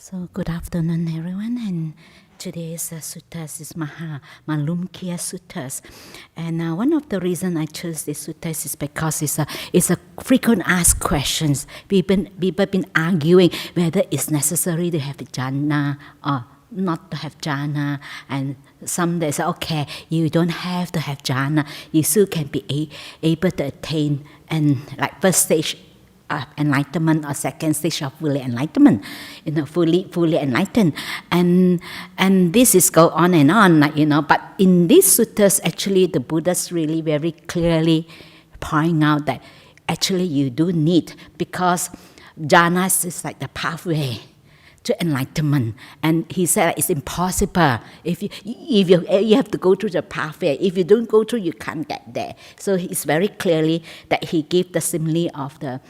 So good afternoon, everyone. And today's suttas is Māluṅkyaputta. And one of the reasons I chose this suttas is because it's a frequent asked questions. People been arguing whether it's necessary to have jhana or not to have jhana. And some they say, okay, you don't have to have jhana. You still can be able to attain and like first stage enlightenment or second stage of fully enlightenment, fully enlightened, and this is go on and on, But in these suttas, actually, the Buddha's really very clearly pointing out that actually you do need, because jhanas is like the pathway to enlightenment, and he said it's impossible if you have to go through the pathway. If you don't go through, you can't get there. So it's very clearly that he gave the simile of the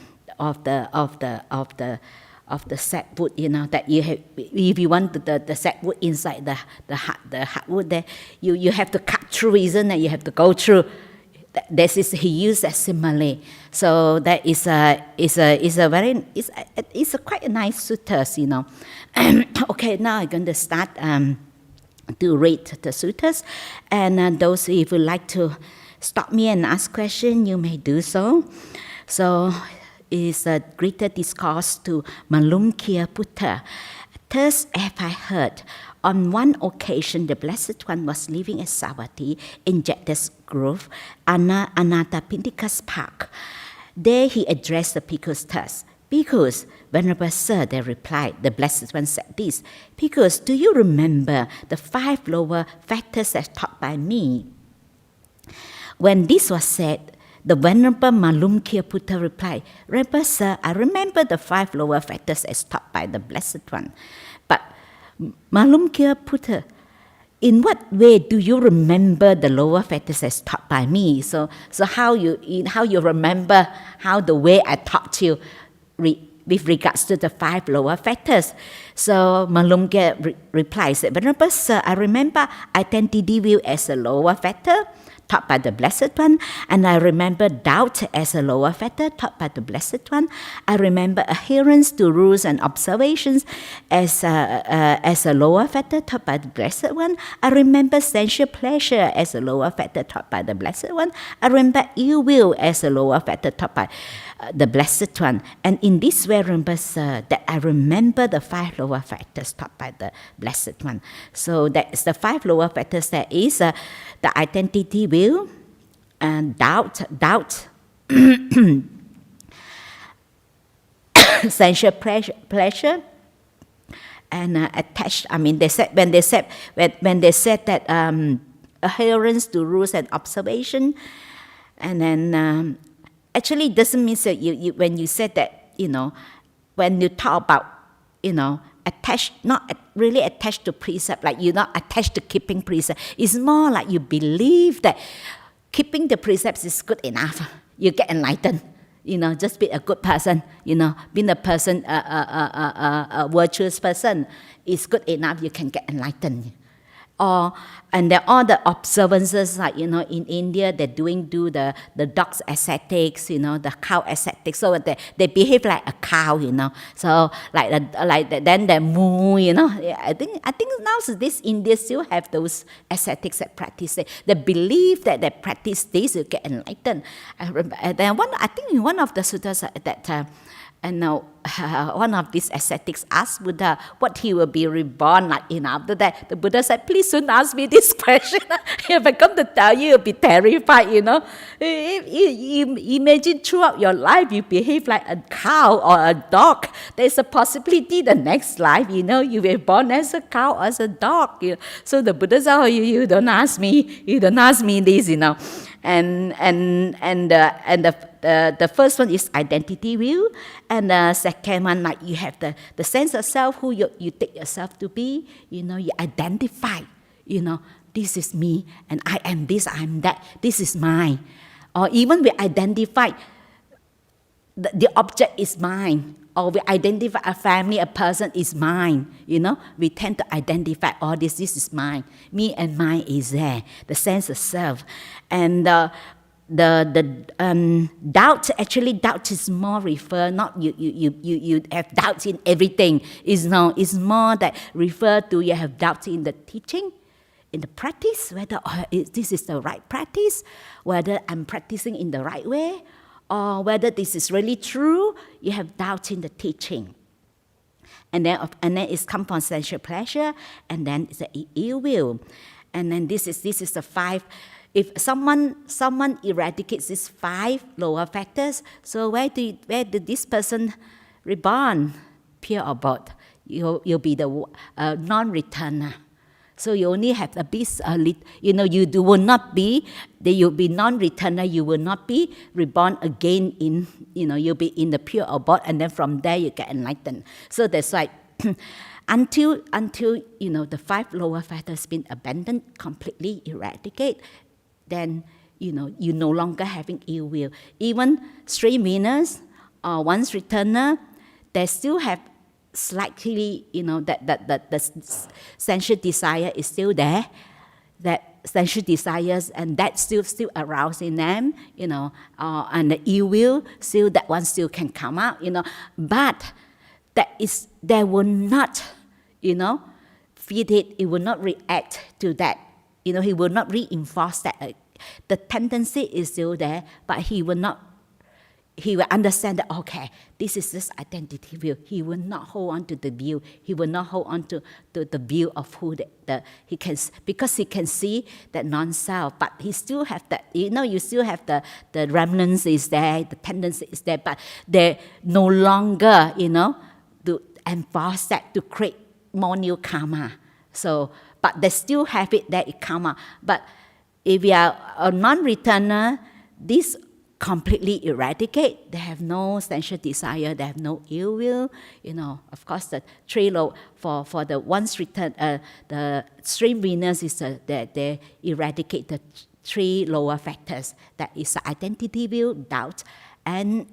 sapwood, that you have, if you want the sapwood inside the hardwood there, you have to cut through, isn't it? You have to go through. This is, he used a simile. So that is a quite a nice suttas, Okay, now I'm going to start to read the suttas, and those if you like to stop me and ask questions, you may do so. So is a greater discourse to Māluṅkyaputta. Thus have I heard, on one occasion the Blessed One was living at Savatthi in Jeta's Grove, Anathapindika's park. There he addressed the bhikkhus thus. Bhikkhus, Venerable Sir, they replied, the Blessed One said this, Bhikkhus, do you remember the 5 lower fetters as taught by me? When this was said, the Venerable Māluṅkyaputta replied, Venerable Sir, I remember the 5 lower fetters as taught by the Blessed One. But Māluṅkyaputta, in what way do you remember the lower fetters as taught by me? So how you remember how the way I taught you with regards to the 5 lower fetters? So Māluṅkya replies, Venerable Sir, I remember identity as a lower fetter taught by the Blessed One, and I remember doubt as a lower fetter taught by the Blessed One. I remember adherence to rules and observations as a lower fetter taught by the Blessed One. I remember sensual pleasure as a lower fetter taught by the Blessed One. I remember ill will as a lower fetter taught by the Blessed One. And in this way, remember, Sir, that I remember the 5 lower fetters taught by the Blessed One. So that is the 5 lower fetters. That is the identity, will, and doubt, sensual pleasure, and attached. I mean, they said when they said that adherence to rules and observation, and then actually it doesn't mean that you when you said that, when you talk about, attached, not really attached to precept, like you're not attached to keeping precept. It's more like you believe that keeping the precepts is good enough. You get enlightened. Just be a good person. Being a person, a virtuous person is good enough. You can get enlightened. And there are the observances, like in India they do the dog's ascetics, the cow ascetics, so they behave like a cow, so then they moo, I think nowadays India still have those ascetics that practice it. They believe that they practice this to get enlightened. I think in one of the suttas that one of these ascetics asked Buddha what he will be reborn like. After that, the Buddha said, please don't ask me this question. If I come to tell you, you'll be terrified, Imagine throughout your life you behave like a cow or a dog. There's a possibility the next life, you will be born as a cow or as a dog. So the Buddha said, you don't ask me. You don't ask me this, And the first one is identity view, and the second one, like you have the sense of self, who you take yourself to be. You identify. This is me, and I am this, I am that. This is mine. Or even we identify the object is mine, or we identify a family, a person is mine. We tend to identify all this. This is mine. Me and mine is there. The sense of self, and doubt, actually doubt is more refer, not you have doubts in everything. It's more that refer to you have doubts in the teaching, in the practice, whether this is the right practice, whether I'm practicing in the right way, or whether this is really true. You have doubts in the teaching. And then it's come from sensual pleasure, and then it's the ill will. And then this is the 5. If someone eradicates these 5 lower factors, so where did this person reborn? Pure abode. You'll be the non-returner. So you only have a bit, will not be, you'll be non-returner, you will not be reborn again in, you'll be in the pure abode, and then from there you get enlightened. So that's why until the 5 lower factors been abandoned, completely eradicated, then you no longer having ill will. Even stray winners or once returner, they still have slightly, that the sensual desire is still there, that sensual desires, and that still aroused in them, and the ill will, still that one still can come out, but they will not, feed it, it will not react to that. He will not reinforce that. The tendency is still there, but he will understand that, okay, this is this identity view. He will not hold on to the view. He will not hold on to the view of who he can, because he can see that non-self, but he still have that, you still have the remnants is there, the tendency is there, but they no longer, to enforce that, to create more new karma. So, but they still have it there, it karma. But if you are a non-returner, this completely eradicate. They have no sensual desire, they have no ill will. Of course, the 3 low for the once return, the stream winners is that they eradicate the 3 lower factors. That is identity view, doubt, and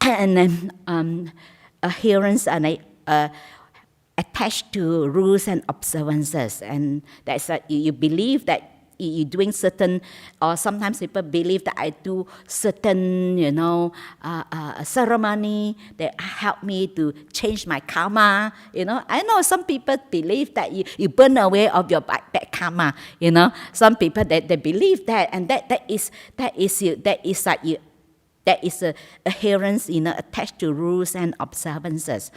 and then adherence and attached to rules and observances, and that's you believe that you're doing certain, or sometimes people believe that I do certain, ceremony that help me to change my karma. I know some people believe that you burn away of your bad karma. Some people they believe that, and that is adherence, attached to rules and observances.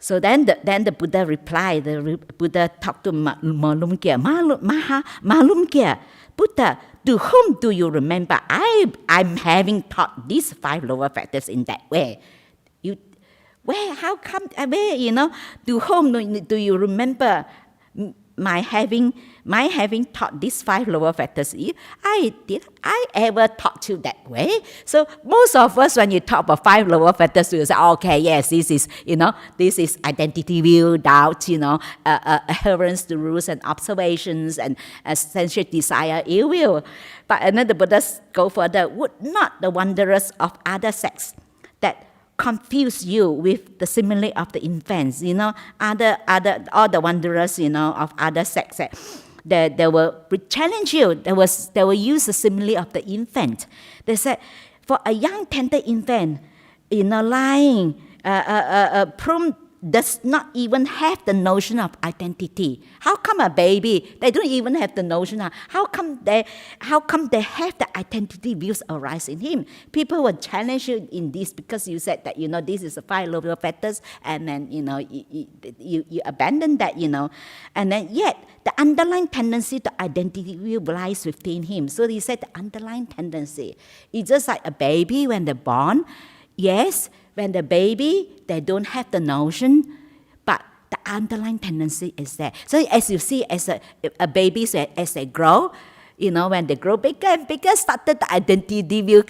So then the Buddha replied, the Buddha talked to Māluṅkyaputta, to whom do you remember? I'm having taught these 5 lower factors in that way. How come, to whom do you remember my having taught these 5 lower factors? Did I ever taught you that way? So most of us, when you talk about 5 lower factors, we say, okay, yes, this is identity view, doubt, adherence to rules and observations, and sensual desire, ill will. But another Buddha go further, would not the wanderers of other sects that confuse you with the simile of the infants, all the wanderers, of other sects, they will challenge you. They will use the simile of the infant. They said, for a young tender infant, lying, prone does not even have the notion of identity. How come a baby, they don't even have the notion of, how come they have the identity views arise in him? People will challenge you in this because you said that, this is the 5 lower factors, and then, you abandon that, and then yet the underlying tendency to identity view lies within him. So he said the underlying tendency. It's just like a baby when they're born. Yes, when the baby, they don't have the notion, but the underlying tendency is there. So as you see, as a baby, as they grow, when they grow bigger and bigger, started the identity view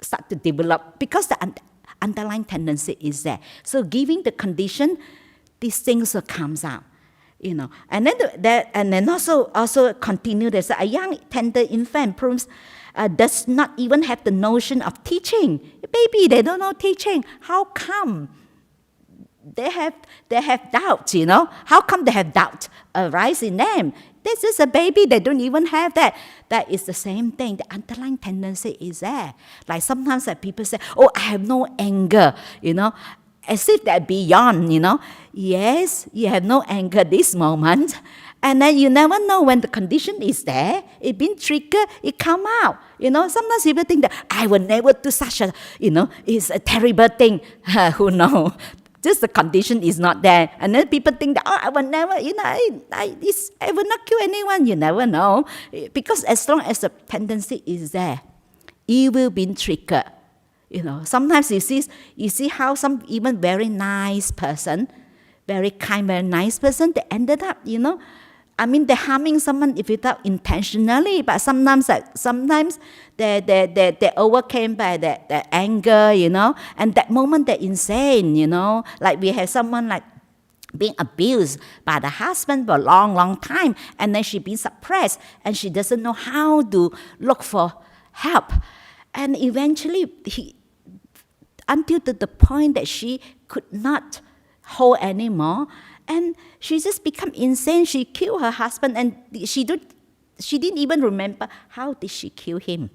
start to develop because the underlying tendency is there. So giving the condition, these things will comes out. And then also continue. There's a young tender infant proves does not even have the notion of teaching. Baby, they don't know teaching. How come they have doubt, you know. How come they have doubt arise in them? This is a baby, they don't even have that. That is the same thing. The underlying tendency is there. Like sometimes that people say, oh, I have no anger, you know, as if they're beyond, you know. Yes, you have no anger this moment. And then you never know when the condition is there, it been triggered, it come out. You know, sometimes people think that I will never do such a, you know, it's a terrible thing. Who knows? Just the condition is not there. And then people think that, oh, I will never, you know, I will not kill anyone. You never know. Because as long as the tendency is there, evil being triggered. You know, sometimes you see how some even very nice person, very kind, very nice person, they ended up, you know, I mean, they're harming someone without intentionally, but sometimes they overcame by their anger, you know, and that moment they're insane, you know. Like we have someone like being abused by the husband for a long, long time, and then she been suppressed, and she doesn't know how to look for help. And eventually, until to the point that she could not hold anymore, and she just become insane. She killed her husband, and she didn't even remember how did she kill him.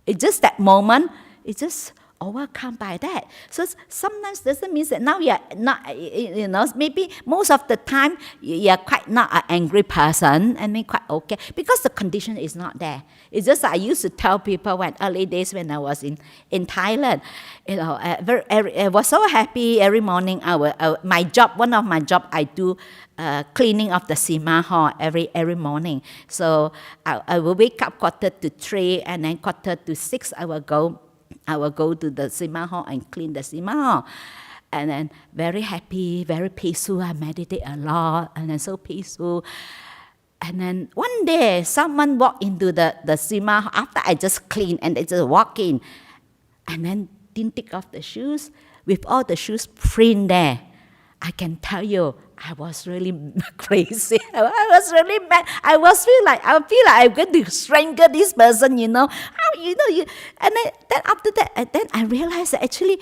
It's just that moment. It's just overcome by that. So sometimes doesn't mean that now you are not, you know, maybe most of the time you are quite not an angry person and maybe quite okay because the condition is not there. It's just I used to tell people when early days when I was in Thailand, you know, I was so happy every morning. My job, one of my job, I do cleaning of the Sima hall every morning. So I will wake up 3:15 and then 5:45 I will go to the Sima hall and clean the Sima hall. And then very happy, very peaceful. I meditate a lot and then so peaceful. And then one day, someone walked into the Sima hall after I just cleaned and they just walk in. And then didn't take off the shoes. With all the shoes print there, I can tell you, I was really crazy. I was really mad. I feel like I'm going to strangle this person, you know. And then after that, then I realized that actually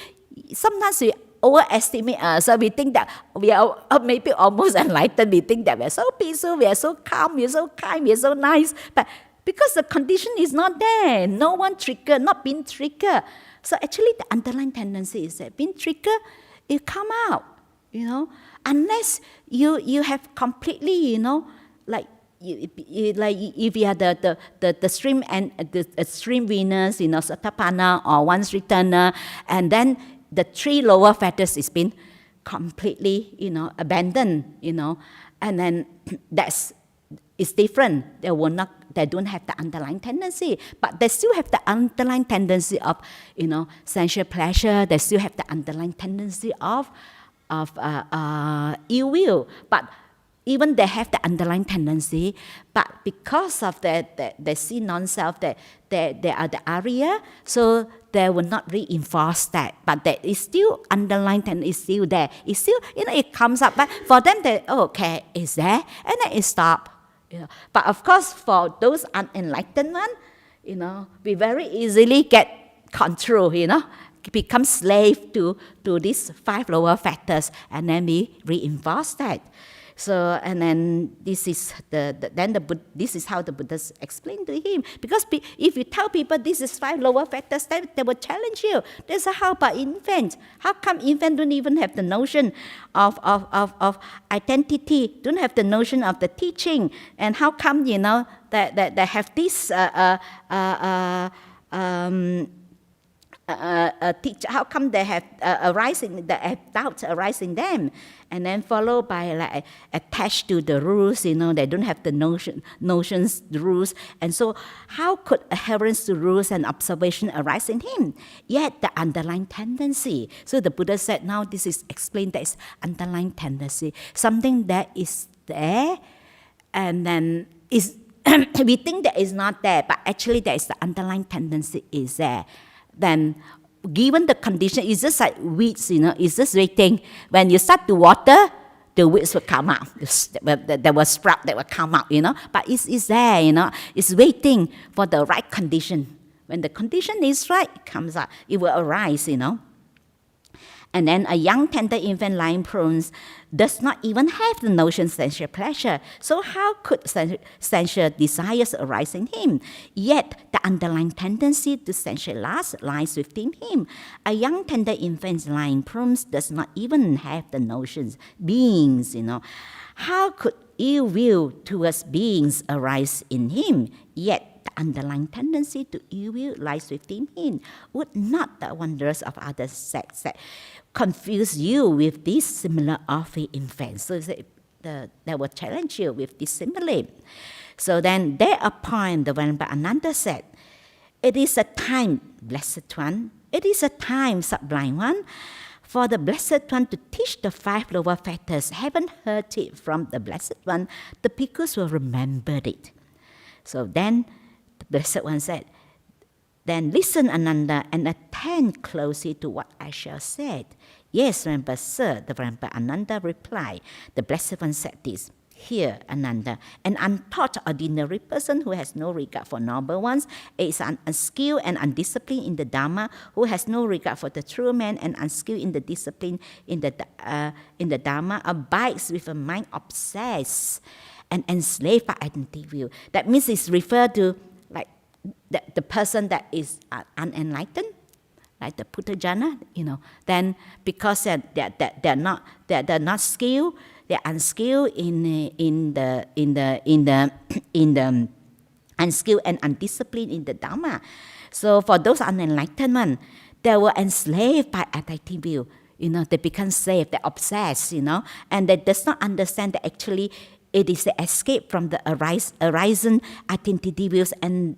sometimes we overestimate ourselves. We think that we are maybe almost enlightened. We think that we are so peaceful, we are so calm, we are so kind, we are so nice. But because the condition is not there, no one triggered, not being triggered. So actually the underlying tendency is that being triggered, it come out. You know, unless you have completely, you know, like if you are the stream and the stream Venus, you know, Hasapanna or once returner, and then the 3 lower fetters is been completely, you know, abandoned, you know, and then it's different. They don't have the underlying tendency, but they still have the underlying tendency of, you know, sensual pleasure. They still have the underlying tendency of ill will, but even they have the underlying tendency, but because of they see non-self, they are the Arya, so they will not reinforce that, but that is still underlying tendency is still there. It's still, you know, it comes up, but for them, okay, it's there, and then it stops. You know. But of course, for those unenlightened ones, you know, we very easily get control, you know, become slave to these 5 lower fetters, and then we reinforce that. So, and then this is this is how the Buddhists explained to him. Because if you tell people this is 5 lower fetters, then they will challenge you. They say, how about infants? How come infants don't even have the notion of identity, don't have the notion of the teaching? And how come, you know, that they have this teacher, how come they have doubts arising them, and then followed by like attached to the rules, you know, they don't have the notions, the rules, and so how could adherence to rules and observation arise in him? Yet the underlying tendency. So the Buddha said, now this is explained that it's underlying tendency, something that is there, and then is we think that is not there, but actually there is the underlying tendency is there. Then given the condition, it's just like weeds, you know, it's just waiting. When you start to water, the weeds will come out. There will sprout, that will come out, you know. But it's there, you know. It's waiting for the right condition. When the condition is right, it comes out. It will arise, you know. And then a young tender infant lying prone does not even have the notion sensual pleasure. So how could sensual desires arise in him? Yet the underlying tendency to sensual lust lies within him. A young tender infant lying prone does not even have the notions beings, How could ill will towards beings arise in him? Yet the underlying tendency to ill will lies within him. Would not the wonders of other sects that confuse you with these similar of the infants? So they will challenge you with this simile. So then thereupon the Venerable Ananda said, it is a time, Blessed One, it is a time, Sublime One, for the Blessed One to teach the 5 lower fetters. Haven't heard it from the Blessed One, the bhikkhus will remember it. So then the Blessed One said, then listen, Ananda, and attend closely to what I shall say. Yes, Venerable Sir, the Venerable Ananda replied. The Blessed One said this, Hear, Ananda, an untaught ordinary person who has no regard for noble ones, is unskilled and undisciplined in the Dhamma, who has no regard for the true man and unskilled in the discipline in the Dhamma, abides with a mind obsessed and enslaved by identity view. That means it's referred to like the person that is unenlightened, like the Buddha Jhana, then because they're not skilled, they're unskilled in the unskilled and undisciplined in the Dhamma. So for those unenlightened ones, they were enslaved by identity view. They become slave, they're obsessed, and they does not understand that actually it is the escape from the arising identity views, and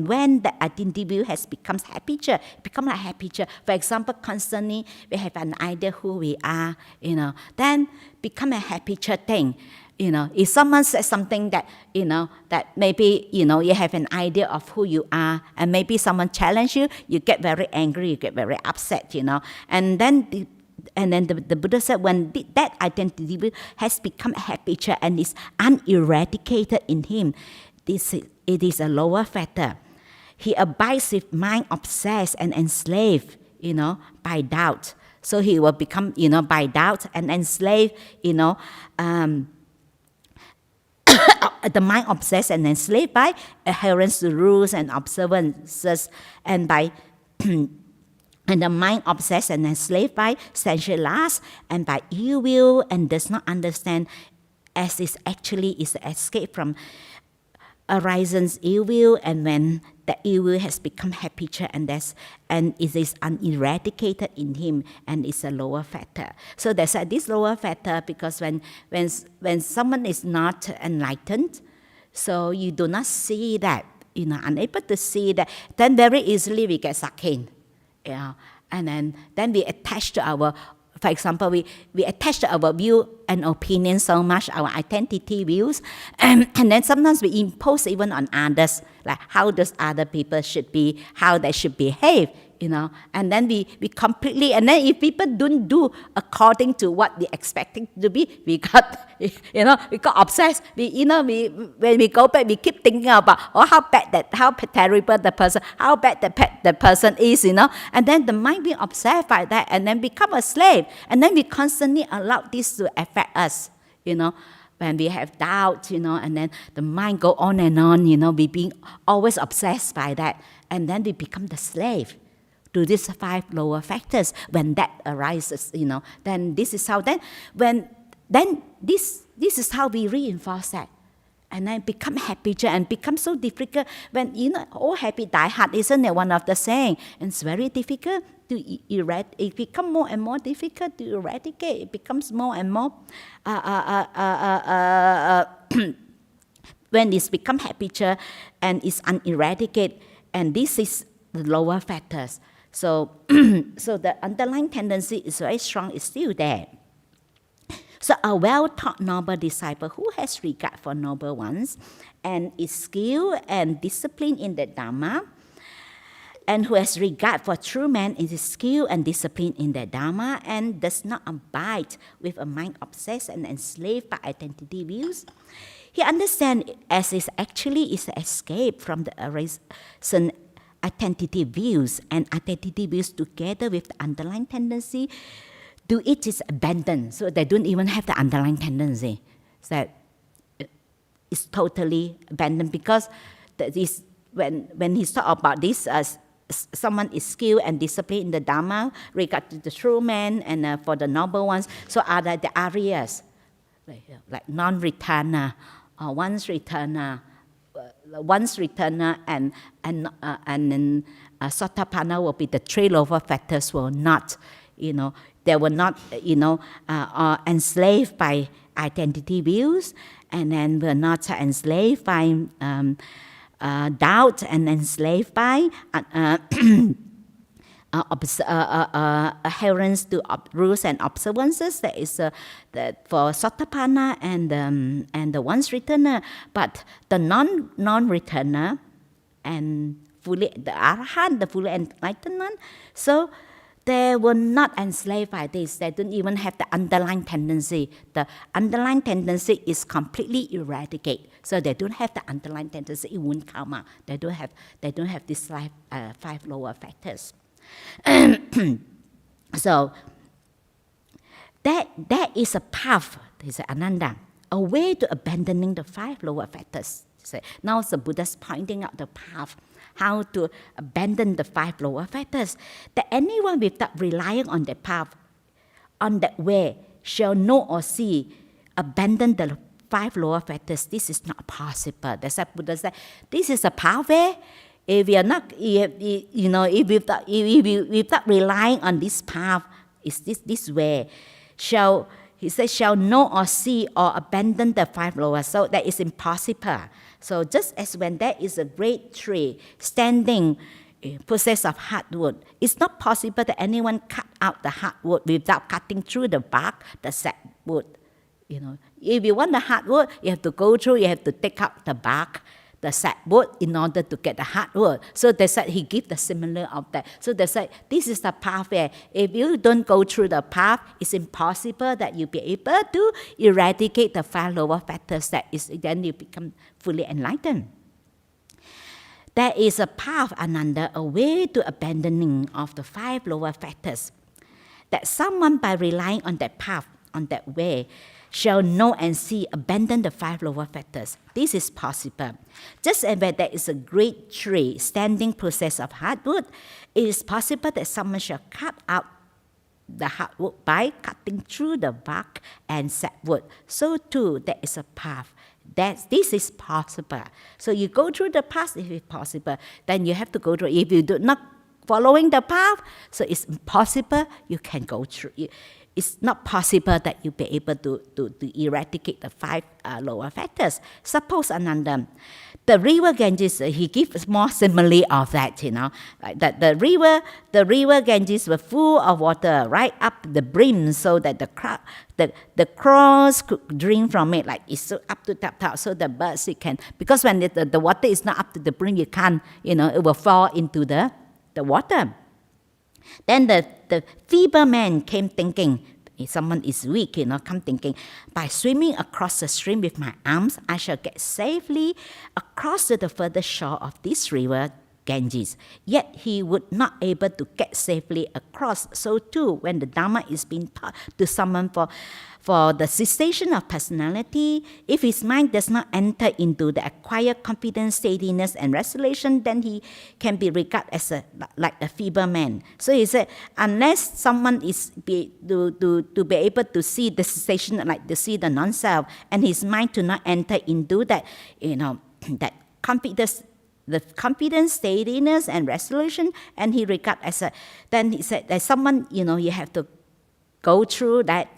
when the identity view has become habitual, like habitual. For example, constantly we have an idea who we are, then become a habitual thing. If someone says something that, that maybe, you have an idea of who you are, and maybe someone challenge you, you get very angry, you get very upset, and then the Buddha said when that identity has become habitual and is uneradicated in him, it is a lower fetter. He abides with mind obsessed and enslaved, by doubt. So he will become, by doubt and enslaved, the mind obsessed and enslaved by adherence to rules and observances, and by and the mind obsessed and enslaved by sensual lust and by ill will, and does not understand as is actually is the escape from arises ill will, and when the ill will has become habitual and it is uneradicated in him, and it's a lower fetter. So they said this lower fetter because when someone is not enlightened, so you do not see that, unable to see that, then very easily we get sucked in. And then we attach to our, for example, we attach to our view and opinion so much, our identity views, and then sometimes we impose even on others, like how does other people should be, how they should behave, and then we completely, and then if people don't do according to what we expecting to be, we got, we got obsessed. When we go back, we keep thinking about, how terrible the person, how bad the person is, and then the mind being obsessed by that, and then become a slave, and then we constantly allow this to affect us, when we have doubt, and then the mind go on and on, we being always obsessed by that, and then we become the slave to these 5 lower factors. When that arises, then this is how, this is how we reinforce that. And then become habitual and become so difficult. When, all habit die hard, isn't it one of the saying? And it's very difficult to eradicate. It becomes more and more difficult to eradicate. It becomes more and more, when it's become habitual and it's uneradicated, and this is the lower factors. So, so the underlying tendency is very strong, it's still there. So a well-taught noble disciple who has regard for noble ones and is skilled and disciplined in the Dhamma, and who has regard for true man is skilled and disciplined in the Dhamma, and does not abide with a mind obsessed and enslaved by identity views, he understands as is actually is the escape from the arisen identity views, and identity views together with the underlying tendency do it is abandoned. So they don't even have the underlying tendency. So it's totally abandoned because that is when he talk about this as someone is skilled and disciplined in the Dhamma, regard to the true man and for the noble ones. So are the areas like non-returner or once returner and then Sotapanna will be the trail over fetters will not, they were not, enslaved by identity views, and then were not enslaved by doubt and enslaved by adherence to rules and observances. That is for Sotapanna and the once returner, but the non-returner and the Arahant, the fully enlightened one. So they were not enslaved by this. They don't even have the underlying tendency. The underlying tendency is completely eradicated. So they don't have the underlying tendency. It won't come out. They don't have this five lower factors. So that is a path. This is Ananda, a way to abandoning the five lower factors. Now the Buddha is pointing out the path, how to abandon the five lower factors. That anyone without relying on the path, on that way, shall know or see, abandon the five lower factors. This is not possible. That's why Buddha said, this is a pathway. If we are not, if without relying on this path, is this way, he says, shall know or see or abandon the five lower. So that is impossible. So just as when there is a great tree standing possessed of hardwood, it's not possible that anyone cut out the hardwood without cutting through the bark, the sapwood. If you want the hardwood, you have to go through, you have to take out the bark, the sapwood, in order to get the hardwood. So they said he give the similar of that. So they said this is the pathway. If you don't go through the path, it's impossible that you be able to eradicate the five lower factors. Then you become fully enlightened. There is a path, Ananda, a way to abandoning of the five lower factors. That someone by relying on that path, on that way, shall know and see, abandon the five lower factors. This is possible. Just as when there is a great tree standing possessed of hardwood, it is possible that someone shall cut out the hardwood by cutting through the bark and sapwood. So too, there is a path. This is possible. So you go through the path if it's possible. Then you have to go through. If you do not following the path, so it's impossible you can go through. It's not possible that you be able to eradicate the five lower factors. Suppose, Ananda, the river Ganges, he gives more simile of that, like that the river Ganges were full of water right up the brim, so that the crows could drink from it, like it's so up to top, so the birds it can, because when the water is not up to the brim, you can't, it will fall into the water. Then the feeble man came thinking, if someone is weak, come thinking, by swimming across the stream with my arms, I shall get safely across to the further shore of this river Ganges. Yet he would not able to get safely across. So too, when the Dhamma is being taught to someone for the cessation of personality, if his mind does not enter into the acquired confidence, steadiness, and resolution, then he can be regarded as like a feeble man. So he said, unless someone is to be able to see the cessation, like to see the non-self, and his mind do not enter into that, that confidence, the confidence, steadiness, and resolution, and he regard as then he said that someone, you have to go through that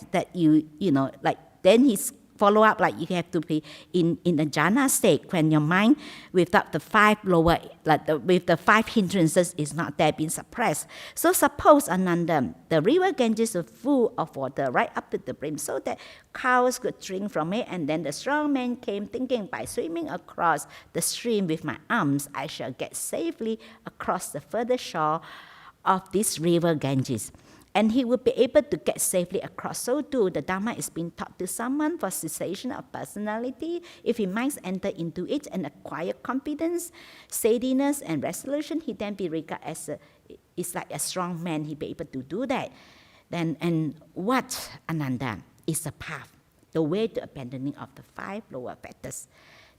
like then he's follow up, like you have to be in the jhana state when your mind without the five lower, with the five hindrances is not there, being suppressed. So suppose, Ananda, the river Ganges was full of water right up to the brim, so that cows could drink from it, and then the strong man came thinking, by swimming across the stream with my arms, I shall get safely across the further shore of this river Ganges. And he will be able to get safely across. So too, the Dhamma is being taught to someone for cessation of personality. If he might enter into it and acquire confidence, steadiness, and resolution, he then be regarded as it's like a strong man. He be able to do that. Then, and what, Ananda, is the path, the way to abandoning of the 5 lower fetters?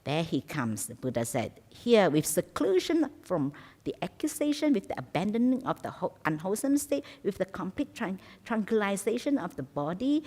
There he comes, the Buddha said. Here, with seclusion from the accusation, with the abandoning of the unwholesome state, with the complete tranquilization of the body,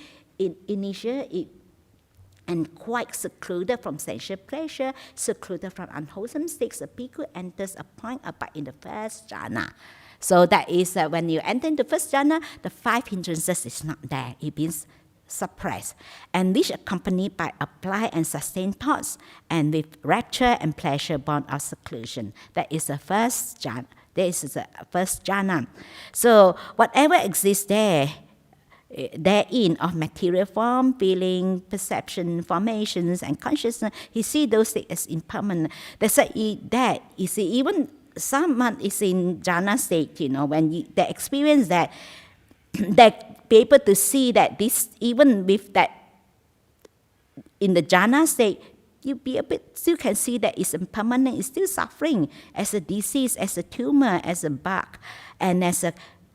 and quite secluded from sensual pleasure, secluded from unwholesome states, a bhikkhu enters a point abide in the first jhana. So that is when you enter into first jhana, the 5 hindrances is not there. It means suppressed, and which accompanied by applied and sustained thoughts, and with rapture and pleasure born of seclusion. That is the first jhana. This is the first jhana. So whatever exists therein of material form, feeling, perception, formations, and consciousness, he see those things as impermanent. That's why that you see, even someone is in jhana state, when they experience that, they be able to see that this, even with that, in the jhana state, still can see that it's impermanent, it's still suffering as a disease, as a tumor, as a bug, and as a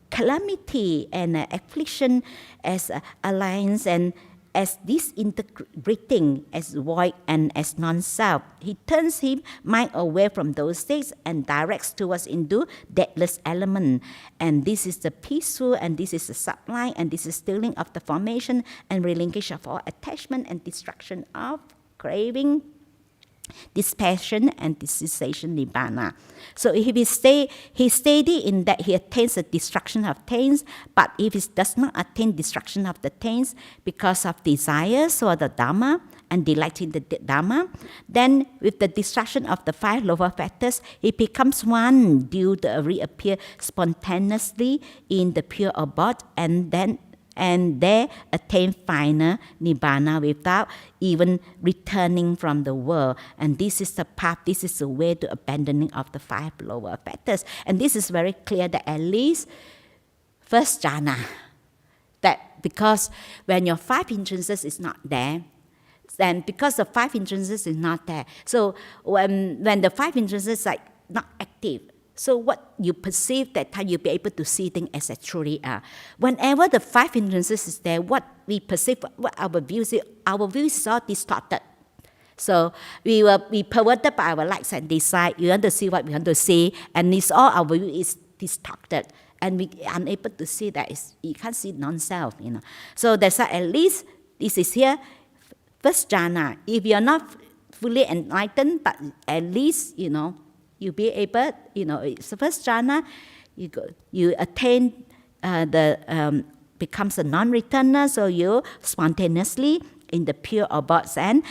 calamity and affliction, as alliance, and as disintegrating, as void and as non-self. He turns his mind away from those states and directs towards into deathless element. And this is the peaceful, and this is the sublime, and this is stilling of the formation and relinquish of all attachment and destruction of craving, dispassion, and cessation nibbana. So if he steady in that he attains the destruction of taints, but if he does not attain destruction of the taints because of desires for the Dhamma and delight in the Dhamma, then with the destruction of the 5 lower fetters, he becomes one due to reappear spontaneously in the pure abode, and there attain final nibbana without even returning from the world. And this is the path, this is the way to abandoning of the 5 lower fetters. And this is very clear that at least first jhana, that because when your 5 hindrances is not there, then because the 5 hindrances is not there, so when the 5 hindrances are not active, so what you perceive that time, you'll be able to see things as they truly are. Whenever the 5 hindrances is there, what we perceive, what our view is all distorted. So we will be perverted by our likes and desire. You want to see what we want to see, and it's all our view is distorted. And we are unable to see that you can't see non-self, So that's why at least this is here, first jhana. If you're not fully enlightened, but at least, you'll be able, it's the first jhana, you attain becomes a non-returner, so you spontaneously in the pure abodes and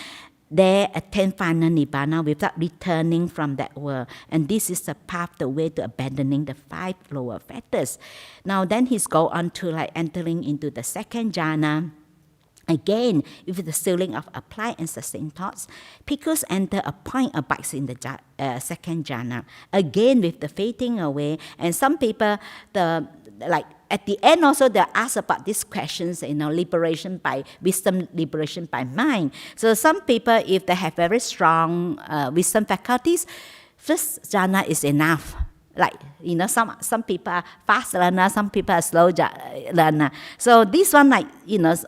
there attain final nibbana without returning from that world. And this is the path, the way to abandoning the 5 lower fetters. Now then he's go on to entering into the second jhana. Again, with the stilling of applied and sustained thoughts, bhikkhus enter a point abides in the second jhana. Again, with the fading away, and some people, at the end also they ask about these questions, liberation by wisdom, liberation by mind. So some people, if they have very strong wisdom faculties, first jhana is enough. Some people are fast learner, some people are slow learner. So this one,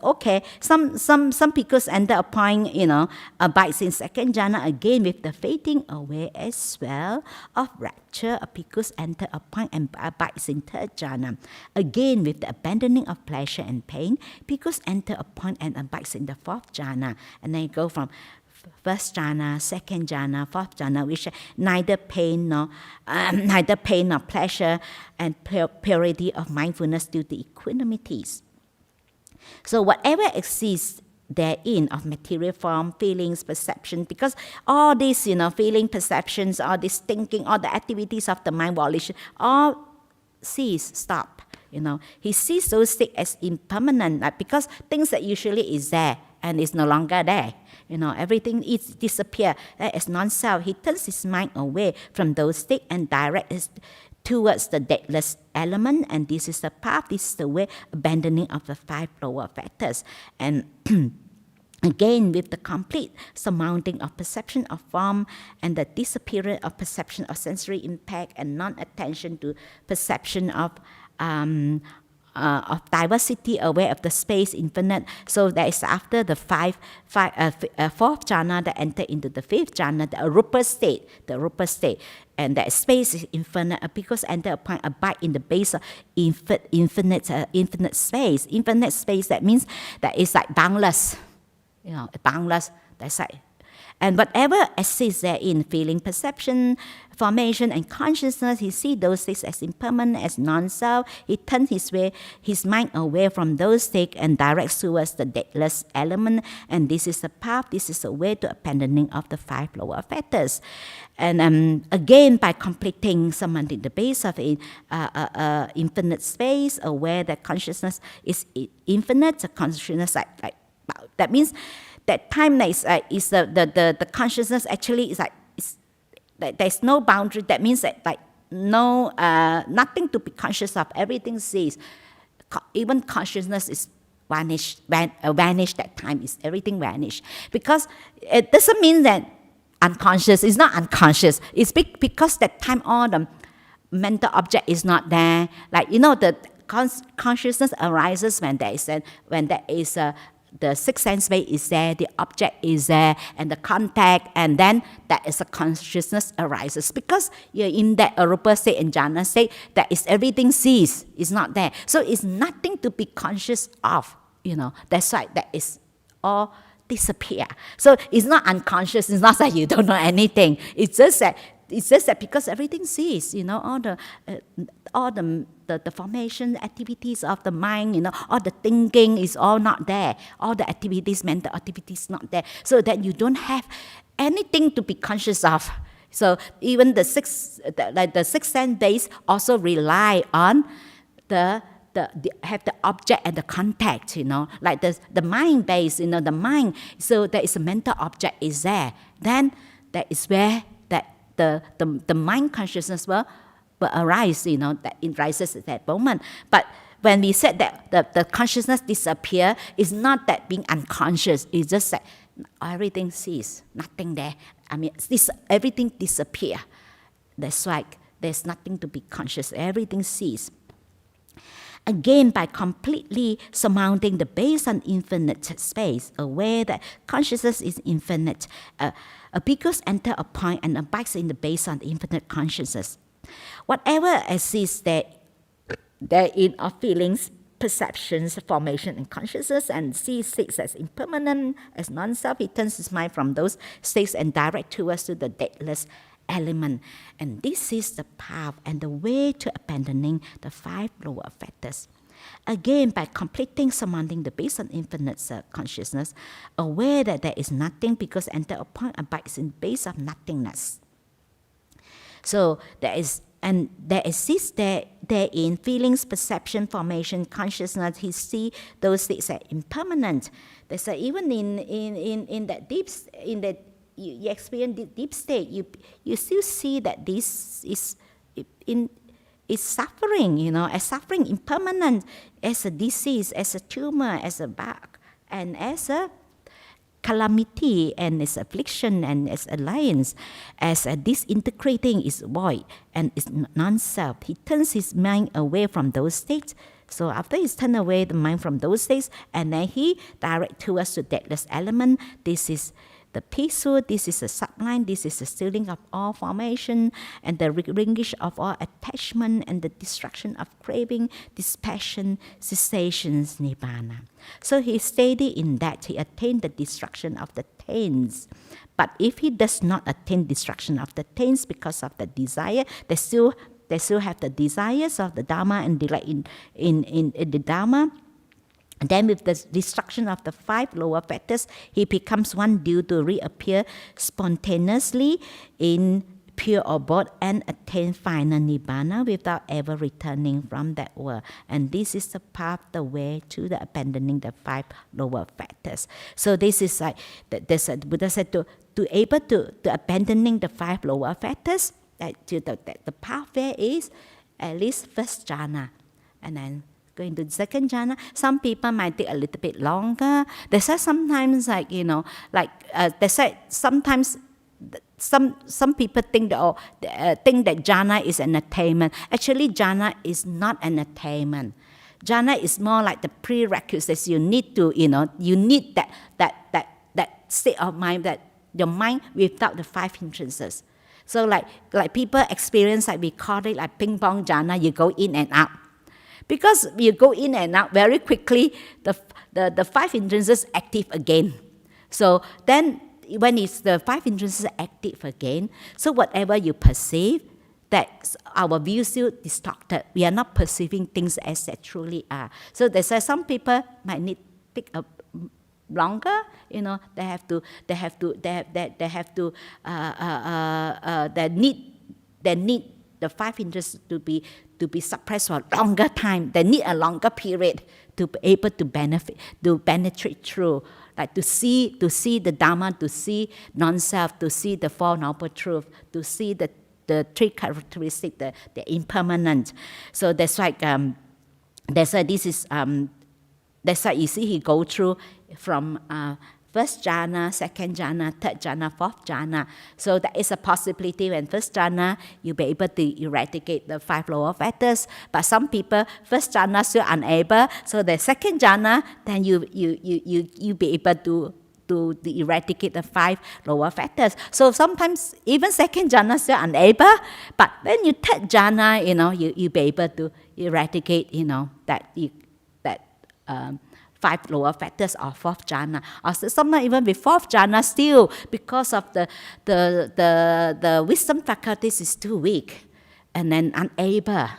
okay. Some people enter a point, abides in second jhana again with the fading away as well of rapture. A bhikkhus enter a point and abides in third jhana again with the abandoning of pleasure and pain. Bhikkhus enter a point and abides in the fourth jhana, and then go from first jhana, second jhana, fourth jhana, which neither pain nor pleasure, and purity of mindfulness due to equanimities. So whatever exists therein of material form, feelings, perception, because all these, feeling, perceptions, all this thinking, all the activities of the mind, volition, all cease, stop. He sees those things as impermanent, because things that usually is there and is no longer there. Everything is disappear. That is non-self. He turns his mind away from those states and directs towards the deathless element. And this is the path. This is the way abandoning of the 5 lower fetters. And again, with the complete surmounting of perception of form and the disappearance of perception of sensory impact and non-attention to perception of of diversity, aware of the space, infinite. So that is after the fourth jhana that enter into the fifth jhana, the rupa state, and that space is infinite because enter upon abide in the base of infinite space. Infinite space, that means that is like boundless, boundless. That's like. And whatever exists therein, feeling, perception, formation, and consciousness, he sees those things as impermanent, as non-self. He turns his mind away from those states and directs towards the deathless element. And this is the path, this is the way to abandoning of the 5 lower fetters. And again, by completing samadhi, the base of infinite space, aware that consciousness is infinite, the consciousness like that means that time is the consciousness actually is there's no boundary. That means that no nothing to be conscious of. Everything sees. Even consciousness is vanished. That time is everything vanished, because it doesn't mean that unconscious is not unconscious. It's because that time all the mental object is not there. The consciousness arises when there is the sixth sense space is there, the object is there, and the contact, and then that is a consciousness arises. Because you're in that arupa state and jhana state, that is everything cease, is not there. So it's nothing to be conscious of, That's why that is all disappear. So it's not unconscious, it's not that you don't know anything. It's just that because everything cease, all the formation activities of the mind, all the thinking is all not there. All the activities, mental activities not there. So that you don't have anything to be conscious of. So even the sixth sense base also rely on have the object and the contact, like the mind base, the mind. So there is a mental object is there. Then that is where the mind consciousness will arise, that it rises at that moment. But when we said that the consciousness disappear, it's not that being unconscious. It's just that everything cease, nothing there. Everything disappear. That's why there's nothing to be conscious. Everything cease. Again, by completely surmounting the base on infinite space, aware that consciousness is infinite, a bhikkhus enter a point and abides in the base on infinite consciousness. Whatever exists therein of feelings, perceptions, formation, and consciousness, and sees states as impermanent, as non-self, he turns his mind from those states and direct towards to the deathless element. And this is the path and the way to abandoning the 5 lower fetters. Again, by completing surmounting the base on infinite consciousness, aware that there is nothing because enter a point abides in base of nothingness. So there exists therein feelings, perception, formation, consciousness. He see those states as impermanent. There's even in that deep you experience the deep state, you still see that this is suffering, as suffering impermanent, as a disease, as a tumor, as a bug, and as a calamity, and as affliction, and as alliance, as a disintegrating is void, and is non-self. He turns his mind away from those states. So after he's turned away the mind from those states, and then he directs towards the deathless element. This is the peaceful, this is the sublime, this is the stilling of all formation, and the relinquish of all attachment, and the destruction of craving, dispassion, cessations, nibbana. So he steady in that, he attained the destruction of the taints. But if he does not attain destruction of the taints because of the desire, they still have the desires of the Dharma and delight in the Dharma. And then with the destruction of the 5 lower fetters, he becomes one due to reappear spontaneously in pure abode and attain final nibbana without ever returning from that world. And this is the path, the way to the abandoning the 5 lower fetters. So this is like, Buddha said to able to abandoning the 5 lower fetters, the pathway is at least first jhana, and then going to the second jhana. Some people might take a little bit longer. They say sometimes they say sometimes some people think that jhana is an attainment. Actually, jhana is not an attainment. Jhana is more like the prerequisites. You need to, you need that state of mind, that your mind without the 5 hindrances. So like people experience, like we call it like ping pong jhana, you go in and out. Because you go in and out very quickly, the 5 hindrances active again. So then when it's the 5 hindrances active again, so whatever you perceive, that our view still distorted. We are not perceiving things as they truly are. So they say some people might need take a longer. They need the 5 hindrances to be suppressed for a longer time. They need a longer period to be able to penetrate through, like to see the Dharma, to see non-self, to see the Four Noble Truths, to see the 3 characteristics, the impermanent. So that's why this is that's why you see he go through from first jhana, second jhana, third jhana, fourth jhana. So there is a possibility when first jhana you'll be able to eradicate the 5 lower fetters. But some people first jhana still unable. So the second jhana, then you be able to eradicate the 5 lower fetters. So sometimes even second jhana still unable, but then you third jhana, you be able to eradicate, that 5 lower fetters or fourth jhana. Or sometimes even with fourth jhana still, because of the wisdom faculties is too weak, and then unable,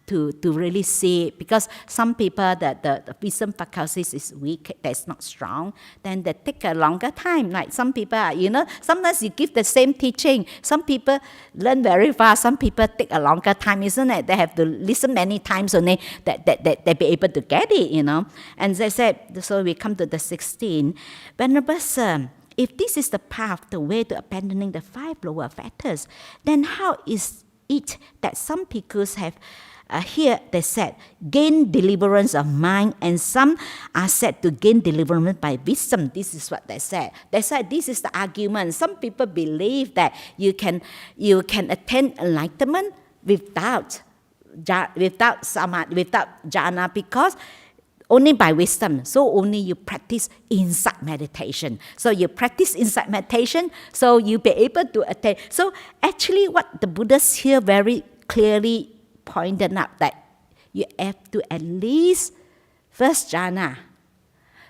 to really see it. Because some people that the wisdom faculties is weak, that's not strong, then they take a longer time. Like some people are, sometimes you give the same teaching. Some people learn very fast, some people take a longer time, isn't it? They have to listen many times only that they be able to get it, And they said, so we come to the 16. Venerable Sir, if this is the path, the way to abandoning the 5 lower fetters, then how is it that some bhikkhus have here they said, gain deliverance of mind, and some are said to gain deliverance by wisdom. This is what they said. They said this is the argument. Some people believe that you can attain enlightenment without jhana, because only by wisdom. So only you practice insight meditation. So you practice insight meditation, so you be able to attain. So actually what the Buddhists here very clearly pointed out, that you have to at least first jhana.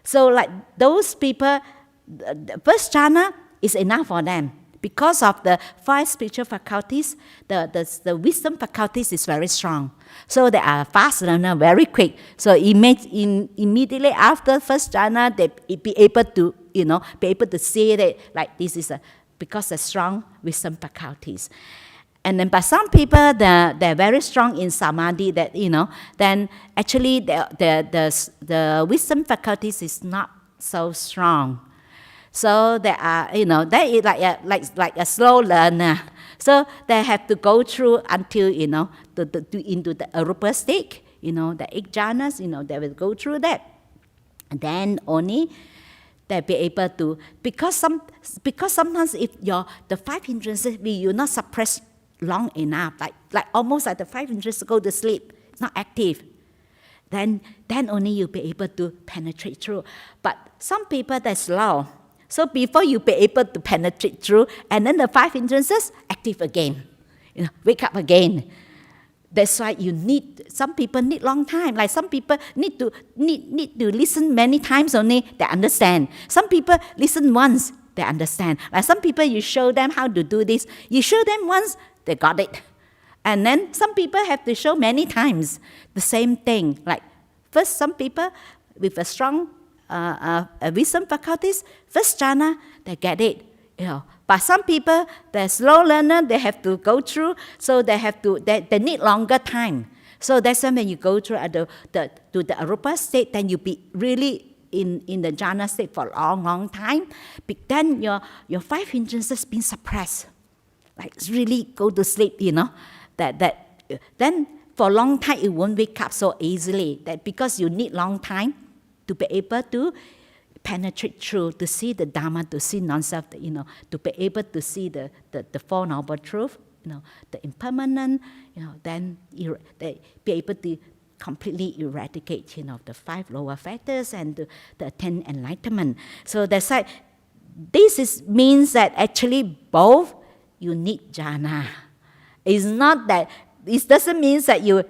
So like those people, the first jhana is enough for them. Because of the 5 spiritual faculties, the wisdom faculties is very strong. So they are fast learner, very quick. So immediately after first jhana, they be able to, be able to see that like this is because of strong wisdom faculties. And then, but some people, they're very strong in samadhi, that, then actually the wisdom faculties is not so strong. So they are, they is like a slow learner. So they have to go through until, into the arupa state, the 8 jhanas, they will go through that. And then only they'll be able to, because sometimes if the 5 hindrances, you're not suppressed long enough, like almost like the 5 hindrances go to sleep, it's not active, then only you'll be able to penetrate through. But some people, they're slow. So before you be able to penetrate through, and then the 5 hindrances active again, wake up again. That's why some people need long time. Like some people need to listen many times only, they understand. Some people listen once, they understand. Like some people, you show them how to do this, you show them once, they got it. And then some people have to show many times the same thing. Like first, some people with a strong wisdom faculties, first jhana, they get it. But some people, they're slow learner, they have to go through, so they need longer time. So that's when you go through to the arupa state, then you be really in the jhana state for a long time. But then your 5 hindrances been suppressed. Like really go to sleep, then for a long time it won't wake up so easily. That because you need long time to be able to penetrate through, to see the Dharma, to see non-self, to be able to see the Four Noble Truths, the impermanent, then they be able to completely eradicate, the 5 lower fetters and to attain enlightenment. So that's why means that actually both you need jhana. It's not that, it doesn't mean that you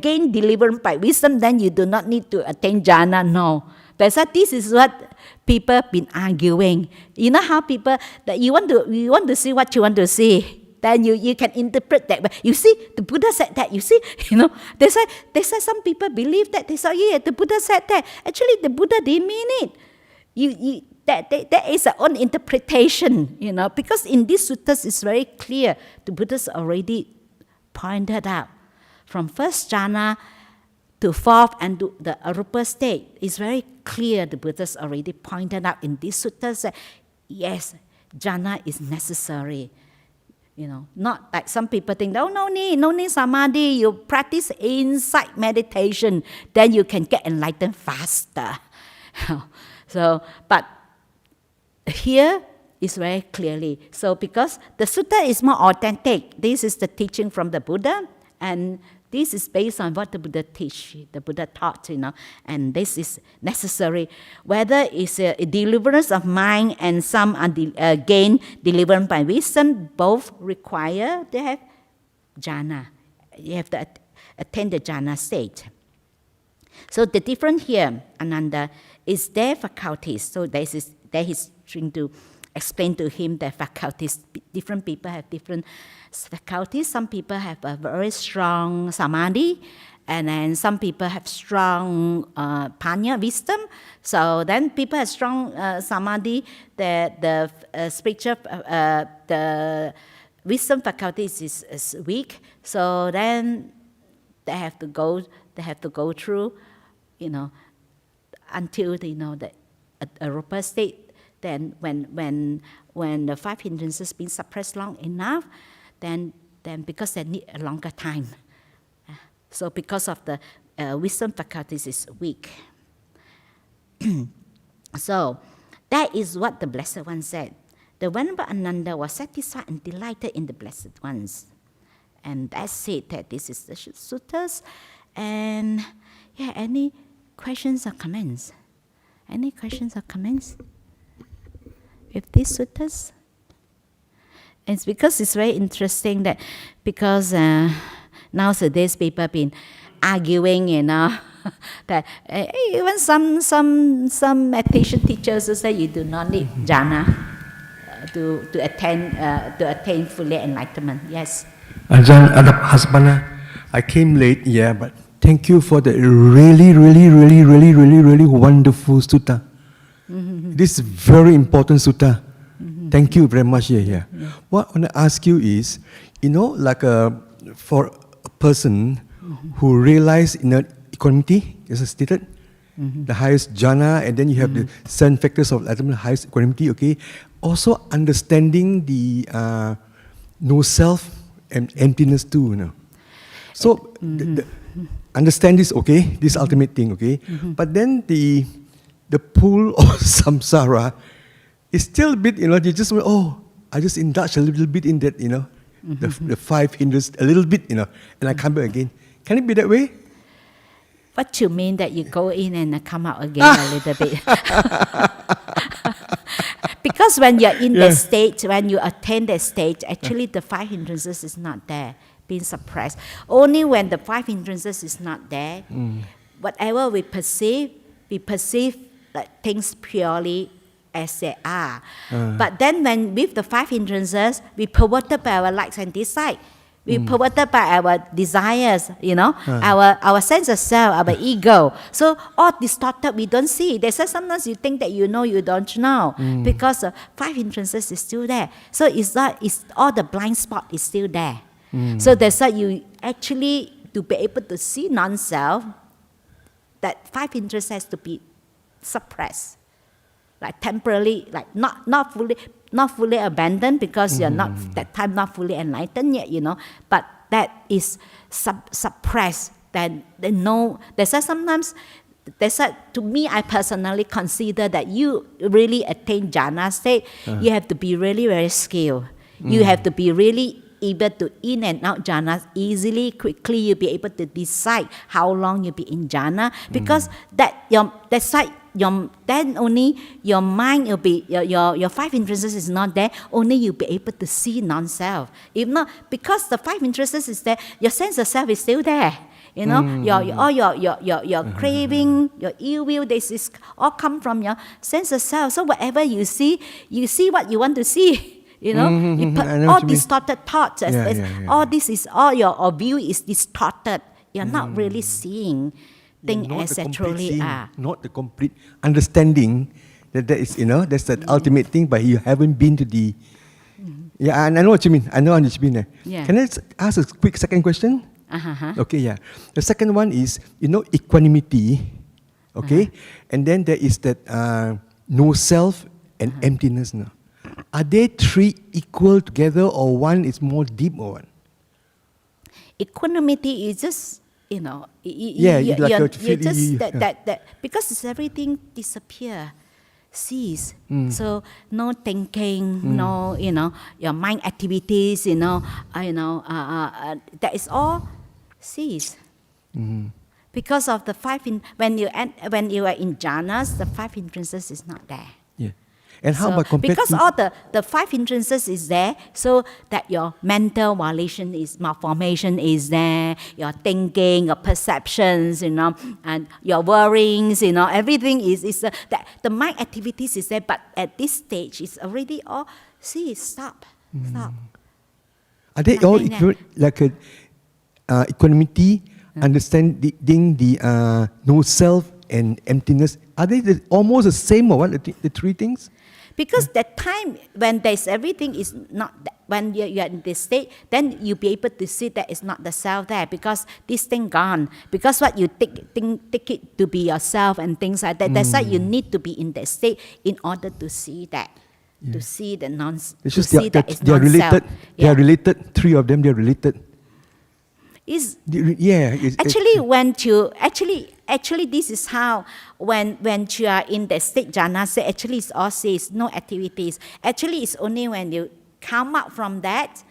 gain deliverance by wisdom, then you do not need to attain jhana. No. That's why this is what people have been arguing. You know how people, that you want to see what you want to see. Then you can interpret that. But you see, the Buddha said that. You see, that's why some people believe that. They say, yeah, the Buddha said that. Actually, the Buddha didn't mean it. That is their own interpretation, because in these suttas it's very clear. The Buddha's already pointed out from first jhana to fourth and to the arupa state. It's very clear. The Buddha's already pointed out in these suttas that yes, jhana is necessary. Not like some people think, oh, no need samadhi. You practice insight meditation, then you can get enlightened faster. So, but here is very clearly. So because the sutta is more authentic, this is the teaching from the Buddha, and this is based on what the Buddha taught, and this is necessary. Whether it's a deliverance of mind and some are gain deliverance by wisdom, both require they have jhana. You have to attain the jhana state. So the difference here, Ananda, is their faculties. So that he's trying to explain to him their faculties. Different people have different faculties. Some people have a very strong samadhi, and then some people have strong panya, wisdom. So then people have strong samadhi, the spiritual, the wisdom faculties is weak. So then they have to go through, until they know that a rupa state. Then when the 5 hindrances been suppressed long enough, then because they need a longer time. So because of the wisdom faculties is weak. So that is what the Blessed One said. The Venerable Ananda was satisfied and delighted in the Blessed Ones. And that's it, that this is the suttas. And any questions or comments? Any questions or comments? With these suttas? It's because it's very interesting that because nowadays people have been arguing, that even some meditation teachers say you do not need jhana to attain fully enlightenment. Yes. Ajahn, Hasapanna, I came late, but thank you for the really wonderful sutta. This is very important sutta. Thank you very much. What I want to ask you is, like for a person who realizes in equanimity, as I stated, the highest jhana, and then you have the 7 factors of enlightenment, highest equanimity, okay? Also understanding the no self and emptiness too, So, understand this, okay? This ultimate thing, okay? But then the pool of samsara is still a bit, you just, I just indulge a little bit in that, the 5 hindrances, a little bit, and I come back again. Can it be that way? What you mean that you go in and come out again a little bit? Because when you're in the state, when you attain the state, actually the 5 hindrances is not there, being suppressed. Only when the 5 hindrances is not there, whatever we perceive like things purely as they are. But then when with the 5 hindrances, we perverted by our likes and dislikes. We perverted by our desires, our sense of self, our ego. So all distorted, we don't see. They say sometimes you think that you know, you don't know, because the 5 hindrances is still there. So it's all the blind spot is still there. So that's why you actually, to be able to see non-self, that 5 hindrances has to be suppressed, like temporarily, like not fully abandoned, because you're not that time not fully enlightened yet, but that is suppressed. Then no. That's why sometimes, to me, I personally consider that you really attain jhana state, you have to be really very skilled. You have to be really able to in and out jhanas easily, quickly. You'll be able to decide how long you'll be in jhana, because then only your mind will be, your five interests is not there, only you'll be able to see non-self. If not, because the five interests is there, your sense of self is still there. You know, your craving, your ill will, this is all come from your sense of self. So whatever you see what you want to see. You know, you put all distorted thoughts. All this is all your view is distorted. You're not really seeing things as they truly are. Not the complete understanding that is, that's the ultimate thing. But you haven't been to the. Yeah, I know what you mean. I know what you mean. Yeah. Can I ask a quick second question? Okay, yeah. The second one is, equanimity, okay? And then there is that no self and emptiness. No? Are they three equal together, or one is more deep or one? Equanimity is just, because it's everything disappear, cease. So no thinking, no, your mind activities, that is all cease. Because of the when you are in jhanas, the five hindrances is not there. Yeah. And how about compared because all the five hindrances is there, so that your mental malformation is there, your thinking, your perceptions, and your worryings, everything is that the mind activities is there, but at this stage it's already all stop. Are they all equal, like equanimity, understanding the no self and emptiness? Are they almost the same, or what? The three things? Because that time when there's everything is not, when you're in this state, then you'll be able to see that it's not the self there, because this thing gone. Because what you take it to be yourself and things like that. That's why you need to be in that state in order to see that, to see the they are related. They are related. Three of them, they are related. Actually, this is how when you are in the state jhana, actually it's all says no activities. Actually, it's only when you come out from that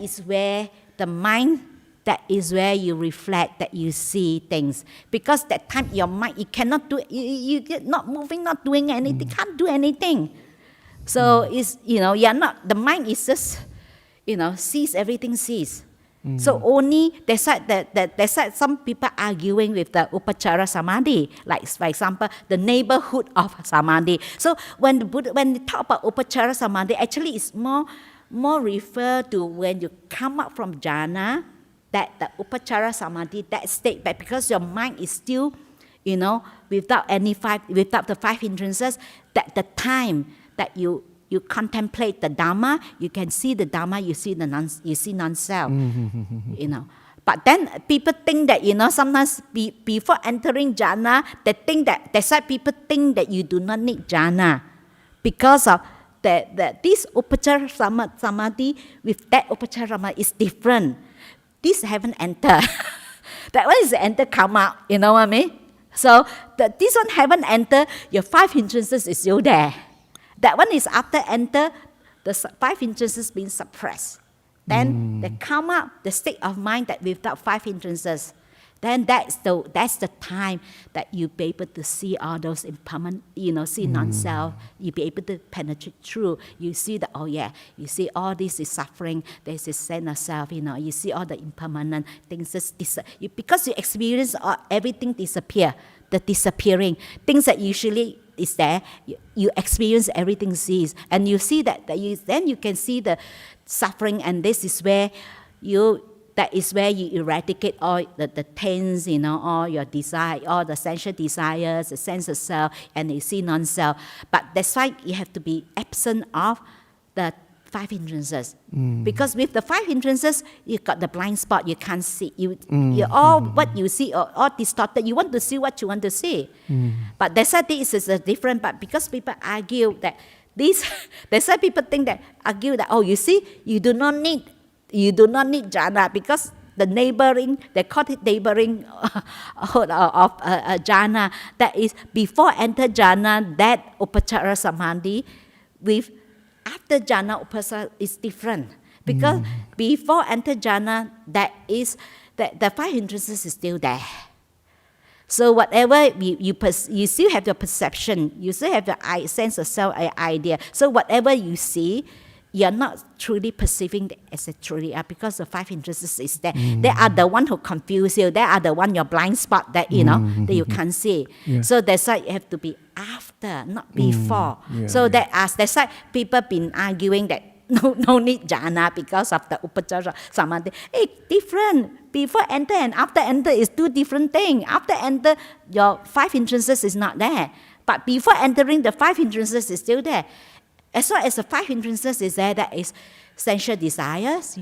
is where the mind, that is where you reflect, that you see things. Because that time your mind, you cannot do, you get not moving, not doing anything, can't do anything. So it's you're not, the mind is just sees everything, sees. So only that's why some people arguing with the upachara samadhi, like for example the neighborhood of samadhi. So when they talk about upachara samadhi, actually it's more refer to when you come up from jhana, that the upachara samadhi, that state, but because your mind is still without the five hindrances, that the time that you contemplate the Dhamma, you can see the Dhamma, you see non-self, But then people think that, sometimes before entering jhana, that's why people think that you do not need jhana. Because of this upachara samadhi with that upachara samadhi is different. This haven't entered. That one is enter, come out, you know what I mean? So this one haven't entered, your five hindrances is still there. That one is after enter, the five hindrances being suppressed. Then they come up, the state of mind that without five hindrances. Then that's the time that you'll be able to see all those impermanent, see non-self. You'll be able to penetrate through. You see that, you see all this is suffering. There's this sense of self, You see all the impermanent things. Because you experience everything disappear, the disappearing. Things that usually is there, you experience everything cease. And you see then you can see the suffering, and this is where you eradicate all the things, all your desire, all the sensual desires, the sense of self, and you see non-self. But that's why you have to be absent of the five hindrances. Because with the five hindrances, you got the blind spot, you can't see. What you see all distorted. You want to see what you want to see. But that's why this is different. But because people argue that that's why people think that, argue that, you do not need jhana, because the neighboring, they call it neighboring of jhana, that is before enter jhana, that upachara samadhi with after jhana upasana is different. Because before enter jhana, the 5 hindrances is still there. So whatever you still have your perception, you still have your sense of self idea. So whatever you see, you're not truly perceiving as it truly are, because the 5 hindrances is there. They are the one who confuse you. They are the one your blind spot that that you can't see. Yeah. So that's why you have to be after, not before. So that's why people been arguing that no need jhana because of the upajjhara samadhi. It's different. Before enter and after enter is two different things. After enter, your 5 hindrances is not there. But before entering, the 5 hindrances is still there. As long as the 5 hindrances is there, that is sensual desires.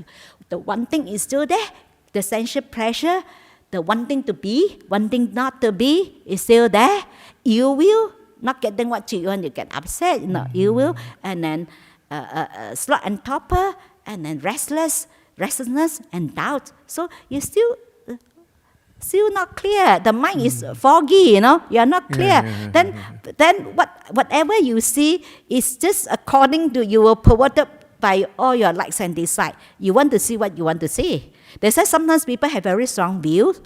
The one thing is still there. The sensual pleasure, the wanting to be, wanting not to be is still there. Ill will, not getting what you want, you get upset. Ill will, and then sloth and torpor, and then restlessness and doubt. So you still not clear. The mind is foggy, you are not clear. Then whatever you see is just according to, you were perverted by all your likes and dislikes. You want to see what you want to see. They say sometimes people have very strong views.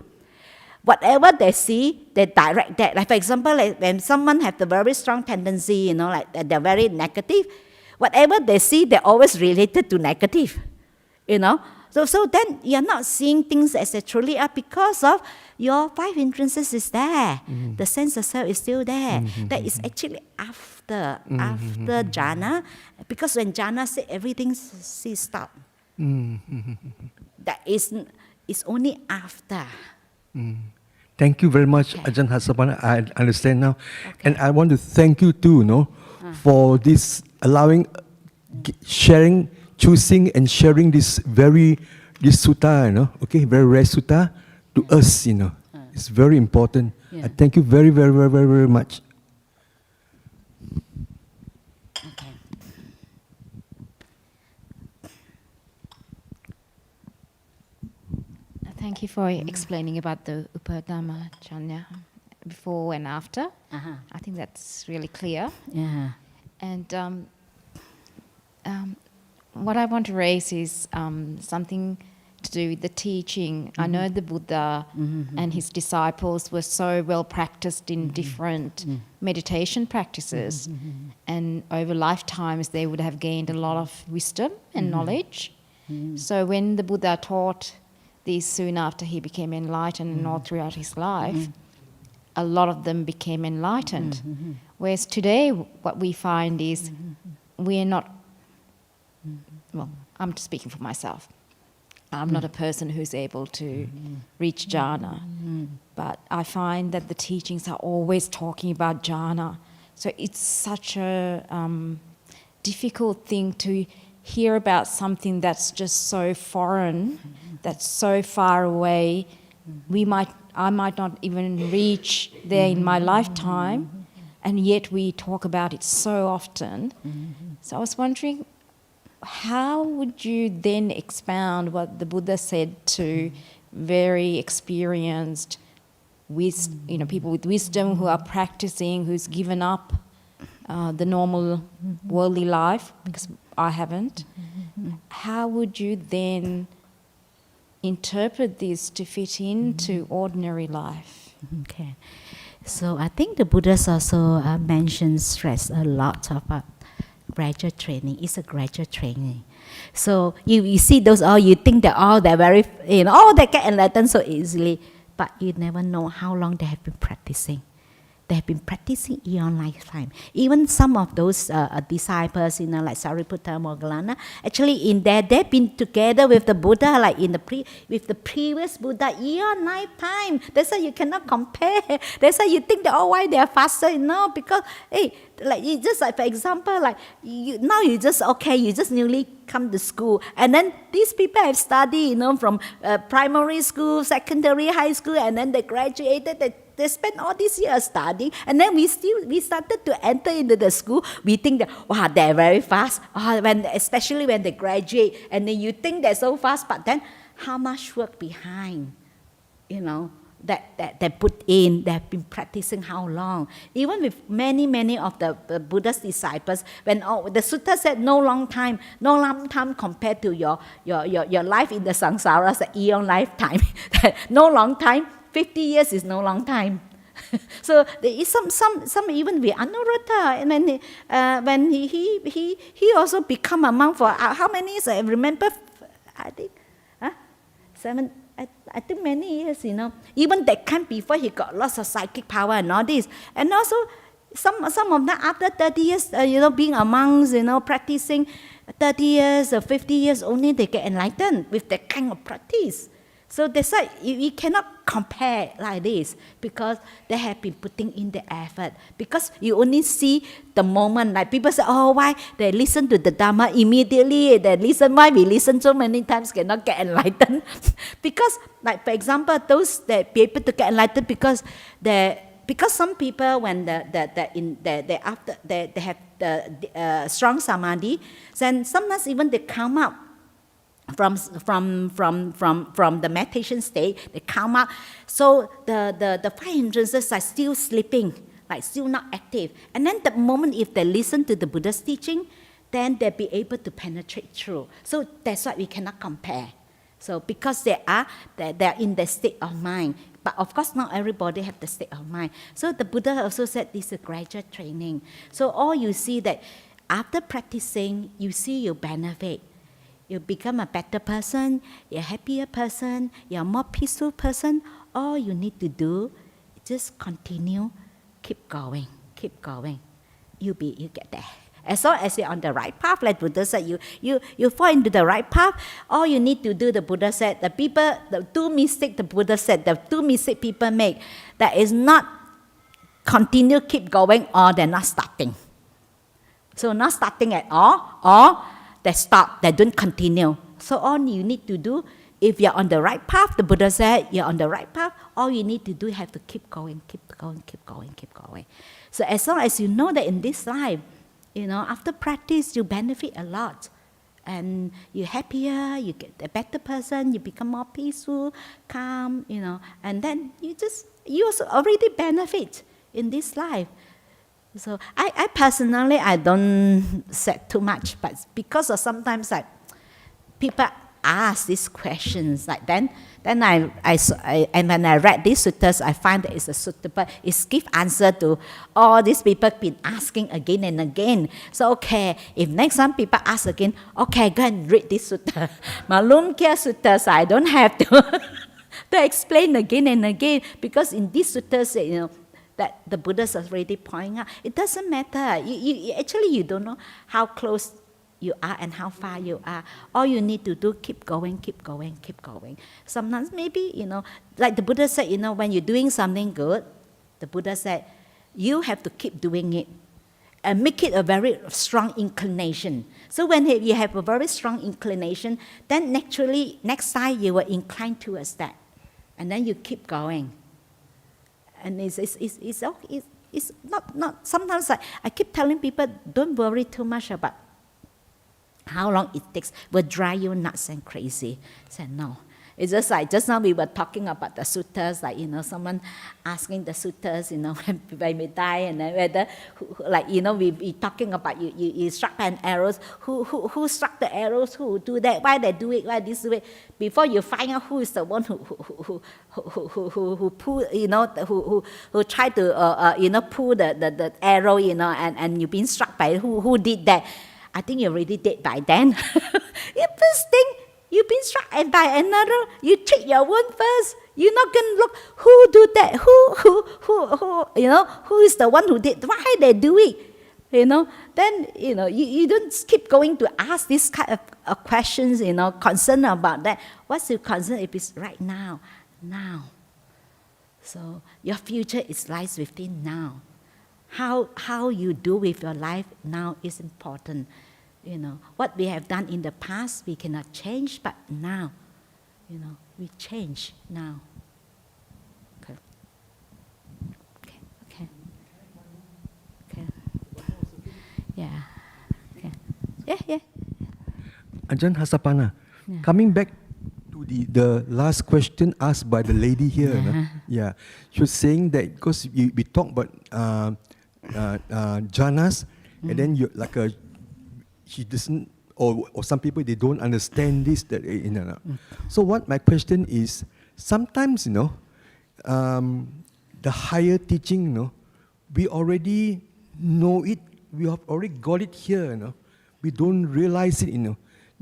Whatever they see, they direct that. Like for example, like when someone have the very strong tendency, like they're very negative, whatever they see, they're always related to negative, So then you're not seeing things as they truly are because of your 5 hindrances is there. The sense of self is still there. That is actually after jhana, because when jhana says everything stop. That is only after. Thank you very much, Ajahn Hasapanna. I understand now. Okay. And I want to thank you too, for this allowing, sharing, choosing and sharing this sutta, very rare sutta to us, It's very important. I thank you very, very, very, very, very much. Okay. Thank you for explaining about the Upadhamma Chanya before and after. I think that's really clear. Yeah. And what I want to raise is something to do with the teaching. I know the Buddha and his disciples were so well practiced in different meditation practices, and over lifetimes they would have gained a lot of wisdom and knowledge. So when the Buddha taught these soon after he became enlightened and all throughout his life, a lot of them became enlightened. Whereas today what we find is we're not, well, I'm just speaking for myself. I'm not a person who's able to reach jhana, but I find that the teachings are always talking about jhana. So it's such a difficult thing to hear about something that's just so foreign, that's so far away. I might not even reach there in my lifetime, and yet we talk about it so often. So I was wondering, how would you then expound what the Buddha said to very experienced people with wisdom who are practicing, who's given up the normal worldly life, because I haven't. How would you then interpret this to fit into ordinary life? Okay. So I think the Buddhas also stress a lot about gradual training. It's a gradual training. So you see those all, you think that they're very, they get enlightened so easily, but you never know how long they have been practicing. They have been practicing eon lifetime. Even some of those disciples, like Sariputta, Moggallana, actually in there, they've been together with the Buddha, like with the previous Buddha, eon lifetime. That's why you cannot compare. That's why you think that, why they are faster? Because, you just like, for example, like you just newly come to school, and then these people have studied, from primary school, secondary, high school, and then they graduated. They spent all these years studying, and then we started to enter into the school. We think that, wow, they're very fast. Especially when they graduate, and then you think they're so fast, but then how much work behind, that they put in, they have been practicing how long. Even with many of the Buddha's disciples, when the sutta said no long time compared to your life in the samsara, the eon lifetime. No long time, 50 years is no long time. So there is some even with Anuruddha, and when he also become a monk for how many years? I remember, I think, 7. I think many years, Even that time before he got lots of psychic power and all this. And also some of them after 30 years, being a monk, practicing 30 years or 50 years only they get enlightened with that kind of practice. So that's why you cannot compare like this, because they have been putting in the effort. Because you only see the moment, like people say, oh, why they listen to the Dhamma immediately, they listen, why we listen so many times cannot get enlightened? Because, like for example, those that be able to get enlightened because some people when they have the strong samadhi, then sometimes even they come up from the meditation state, they come up. So the five hindrances are still sleeping, like still not active. And then the moment if they listen to the Buddha's teaching, then they'll be able to penetrate through. So that's why we cannot compare. So because they're in the state of mind. But of course not everybody have the state of mind. So the Buddha also said this is a gradual training. So all you see that after practicing, you see your benefit. You become a better person, you're a happier person, you're a more peaceful person. All you need to do is just continue, keep going. You get there. As long as you're on the right path, like Buddha said, you fall into the right path. All you need to do, the Buddha said, the two mistakes the Buddha said, the two mistakes people make, that is not continue, keep going, or they're not starting. So not starting at all, or they stop, they don't continue. So all you need to do, if you're on the right path, the Buddha said, you're on the right path, all you need to do, you have to keep going. So as long as you know that in this life, after practice, you benefit a lot. And you're happier, you get a better person, you become more peaceful, calm, and then you also already benefit in this life. So I personally, I don't say too much, but because of sometimes people ask these questions, then I and when I read these suttas, I find that it's a suitable, it gives answer to all these people been asking again and again. So okay, if next time people ask again, okay, go and read this sutta, Māluṅkyaputta, so I don't have to explain again and again, because in these suttas, that the Buddha's already pointing out, it doesn't matter. You don't know how close you are and how far you are. All you need to do, keep going. Sometimes maybe, like the Buddha said, when you're doing something good, the Buddha said, you have to keep doing it and make it a very strong inclination. So when you have a very strong inclination, then naturally, next time you will incline towards that. And then you keep going. And it's not sometimes I keep telling people, don't worry too much about how long it takes, will drive you nuts and crazy. I said, no. It's just like, just now we were talking about the suttas, someone asking the suttas, when we die, and then whether, we talking about you struck an arrows, who struck the arrows, who do that, why they do it, why this way. Before you find out who is the one who pull, who try to, pull the arrow, and you've been struck by who did that. I think you're already dead by then. First thing, you've been struck by another, you treat your wound first. You're not going to look, who do that, who is the one who did, why they do it, Then, you don't keep going to ask this kind of questions, concern about that. What's your concern if it's right now? So your future lies within now. How you do with your life now is important. What we have done in the past, we cannot change, but now, we change now. Okay. Yeah. Okay. Yeah. Ajahn Hasapanna, coming back to the last question asked by the lady here. Yeah, she was saying that because we talk about jhanas, and then you she doesn't, or some people they don't understand this. So what my question is, sometimes the higher teaching, we already know it. We have already got it here. We don't realize it.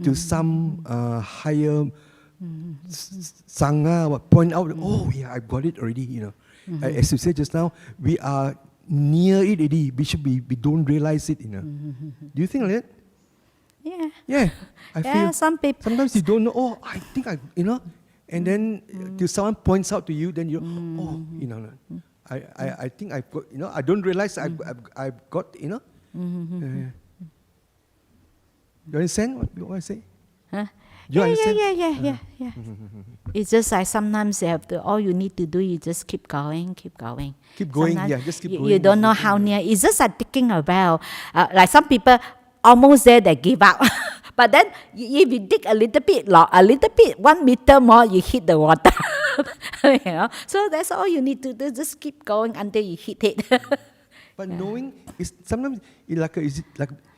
To some higher sangha point out, oh yeah, I got it already. As you said just now, we are near it already. We don't realize it. Do you think like that? Yeah. Yeah, I feel some people. sometimes you don't know. Oh, I think and then till someone points out to you, then you I think I've got I don't realize I've got You understand what I say? Huh? You understand? Yeah. It's just like sometimes you have to. All you need to do is just keep going. Keep going. Sometimes Just keep going. You don't know how near. It's just like taking a well. Like some people almost there, they give up. But then if you dig a little bit, 1 meter more, you hit the water. So that's all you need to do. Just keep going until you hit it. But knowing is sometimes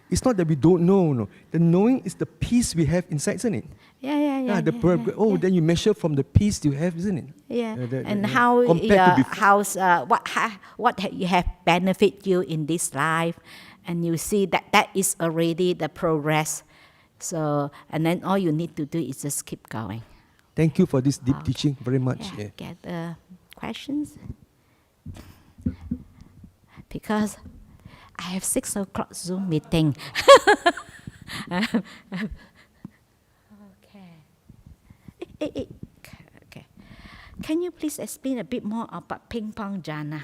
it's not that we don't know. No, the knowing is the peace we have inside, isn't it? Yeah. Then you measure from the peace you have, isn't it? Yeah. And how what you have benefit you in this life, and you see that is already the progress. So, and then all you need to do is just keep going. Thank you for this deep teaching very much. Yeah. Get questions? Because I have 6 o'clock Zoom meeting. Okay. Can you please explain a bit more about ping pong jhana?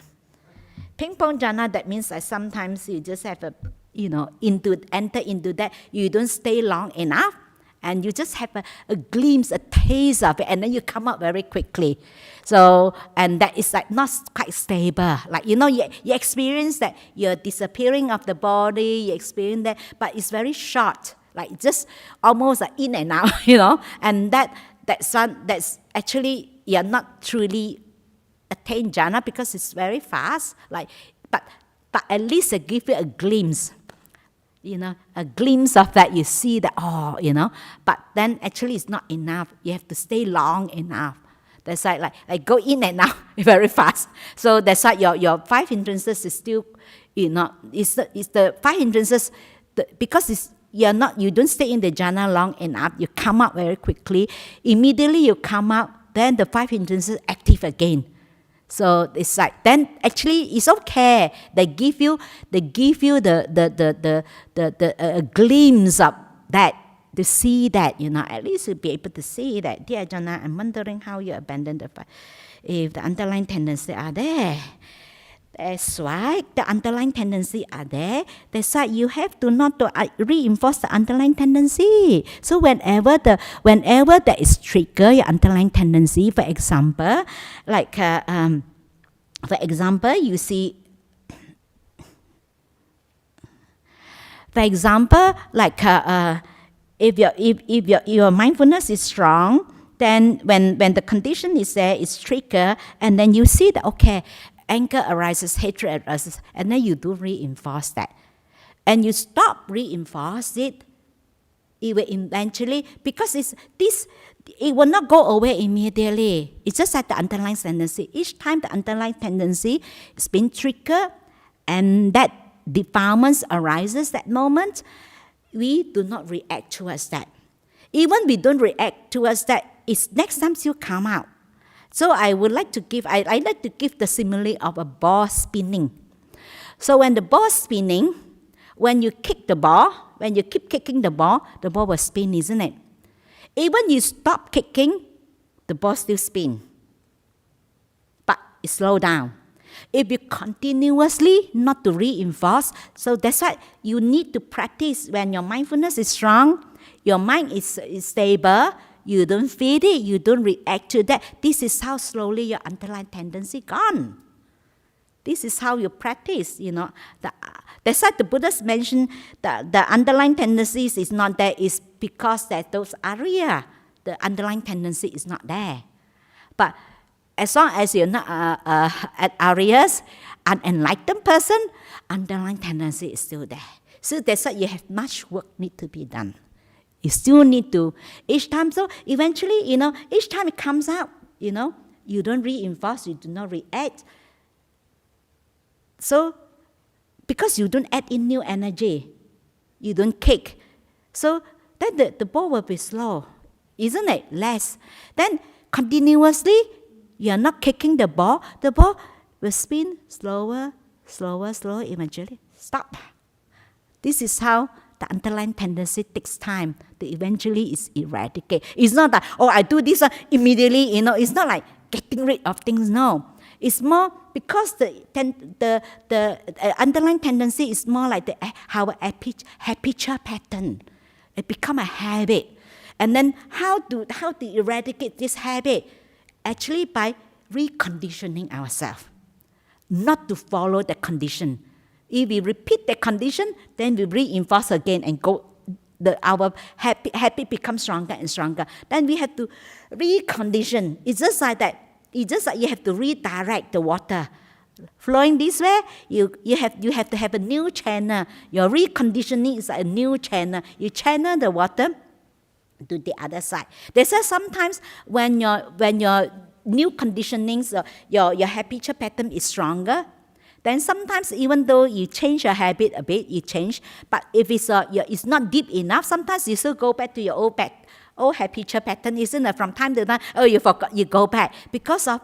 Ping pong jhana, that means that sometimes you just have enter into that, you don't stay long enough, and you just have a glimpse, a taste of it, and then you come out very quickly. So, and that is like not quite stable. Like, you experience that you're disappearing of the body, you experience that, but it's very short, like just almost like in and out, and that's actually, you're not truly attain jhana because it's very fast, but at least it gives you a glimpse. A glimpse of that, you see that, but then actually it's not enough. You have to stay long enough. That's like go in and out very fast. So that's why your 5 hindrances is still, it's the 5 hindrances, because you don't stay in the jhana long enough, you come out very quickly. Immediately you come out, then the 5 hindrances active again. So it's like, then actually it's okay. They give you the glimpse of that, to see that, at least you'll be able to see that. Dear Jhana, I'm wondering how you abandon the fight. If the underlying tendencies are there, that's why the underlying tendencies are there. That's why you have to not to reinforce the underlying tendency. So whenever there is trigger, your underlying tendency, for example, you see. For example, if your mindfulness is strong, then when the condition is there, it's trigger, and then you see that, okay, anger arises, hatred arises, and then you do reinforce that. And you stop reinforce it, it will eventually, because it will not go away immediately. It's just like the underlying tendency. Each time the underlying tendency is being triggered, and that defilements arises that moment, we do not react towards that. Even we don't react towards that, it's next time still come out. So I like to give the simile of a ball spinning. So when the ball spinning, when you kick the ball, when you keep kicking the ball will spin, isn't it? Even you stop kicking, the ball still spin. But it slow down. If you continuously not to reinforce, so that's why you need to practice. When your mindfulness is strong, your mind is stable, you don't feed it, you don't react to that. This is how slowly your underlying tendency gone. This is how you practice, That's why the Buddhists mentioned that the underlying tendencies is not there, is because that those areas, the underlying tendency is not there. But as long as you're not at Arias, an enlightened person, underlying tendency is still there. So that's why you have much work need to be done. You still need to, each time, so eventually, each time it comes out, you don't reinforce, you do not react. So, because you don't add in new energy, you don't kick. So, then the ball will be slow, isn't it? Less. Then, continuously, you are not kicking the ball will spin slower, eventually stop. This is how the underlying tendency takes time to eventually is eradicate. It's not that, I do this immediately, it's not like getting rid of things, no. It's more because the underlying tendency is more like our habitual pattern. It become a habit. And then how to eradicate this habit? Actually by reconditioning ourselves, not to follow the condition. If we repeat the condition, then we reinforce again and our habit becomes stronger and stronger. Then we have to recondition. It's just like that. It's just like you have to redirect the water. Flowing this way, you have to have a new channel. Your reconditioning is like a new channel. You channel the water to the other side. That's why sometimes when your new conditionings, your habitual pattern is stronger, then sometimes even though you change your habit a bit, you change, but if it's not deep enough, sometimes you still go back to your old habitual pattern, isn't it? From time to time, you forgot, you go back because of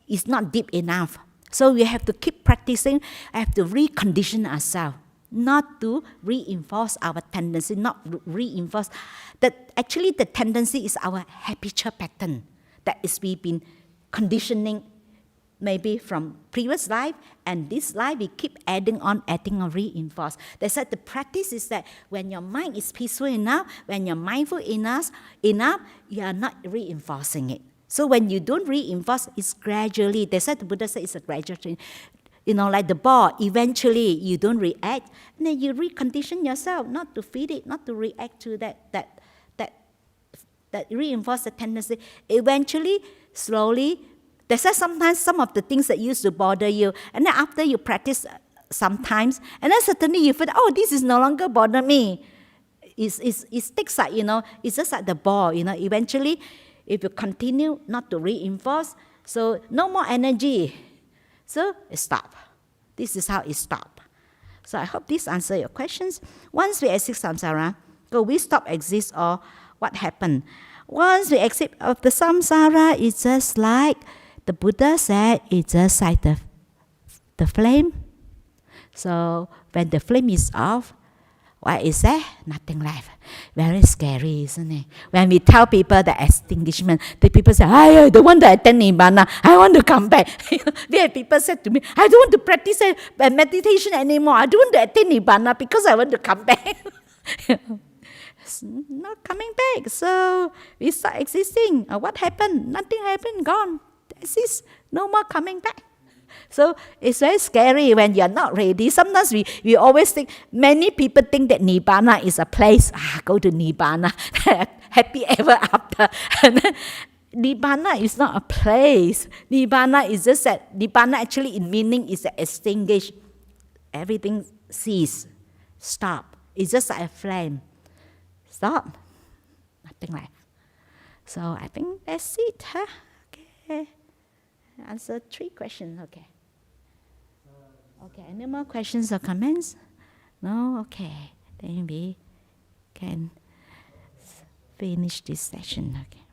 it's not deep enough. So we have to keep practicing, have to recondition ourselves, not to reinforce our tendency, not reinforce. That actually the tendency is our habitual pattern that is we've been conditioning maybe from previous life, and this life we keep adding on, reinforce. That's why the practice is that when your mind is peaceful enough, when you're mindful enough, you are not reinforcing it. So when you don't reinforce, it's gradually, that's why the Buddha said it's a gradual change. Like the ball, eventually you don't react, and then you recondition yourself not to feed it, not to react to that reinforce the tendency. Eventually, slowly, that's why sometimes some of the things that used to bother you, and then after you practice sometimes, and then suddenly you feel, this is no longer bother me. It takes like, it's just like the ball, eventually, if you continue not to reinforce, so no more energy. So it stop. This is how it stop. So I hope this answers your questions. Once we exit samsara, will we stop exist or what happened? Once we exit of the samsara, it's just like the Buddha said, it's just like the flame. So when the flame is off, what is there? Nothing left. Very scary, isn't it? When we tell people the extinguishment, the people say, I don't want to attain Nibbana. I want to come back. We have people said to me, I don't want to practice meditation anymore. I don't want to attain Nibbana because I want to come back. It's not coming back. So we start existing. What happened? Nothing happened. Gone. That's no more coming back. So it's very scary when you're not ready. Sometimes we always think, many people think that Nibbana is a place. Go to Nibbana, happy ever after. And then, Nibbana is not a place. Nibbana is just that, Nibbana actually in meaning is extinguish. Everything cease, stop. It's just like a flame. Stop, nothing left. So I think that's it. Okay. Answer 3 questions. Okay. Okay, any more questions or comments? No? Okay. Then we can finish this session. Okay.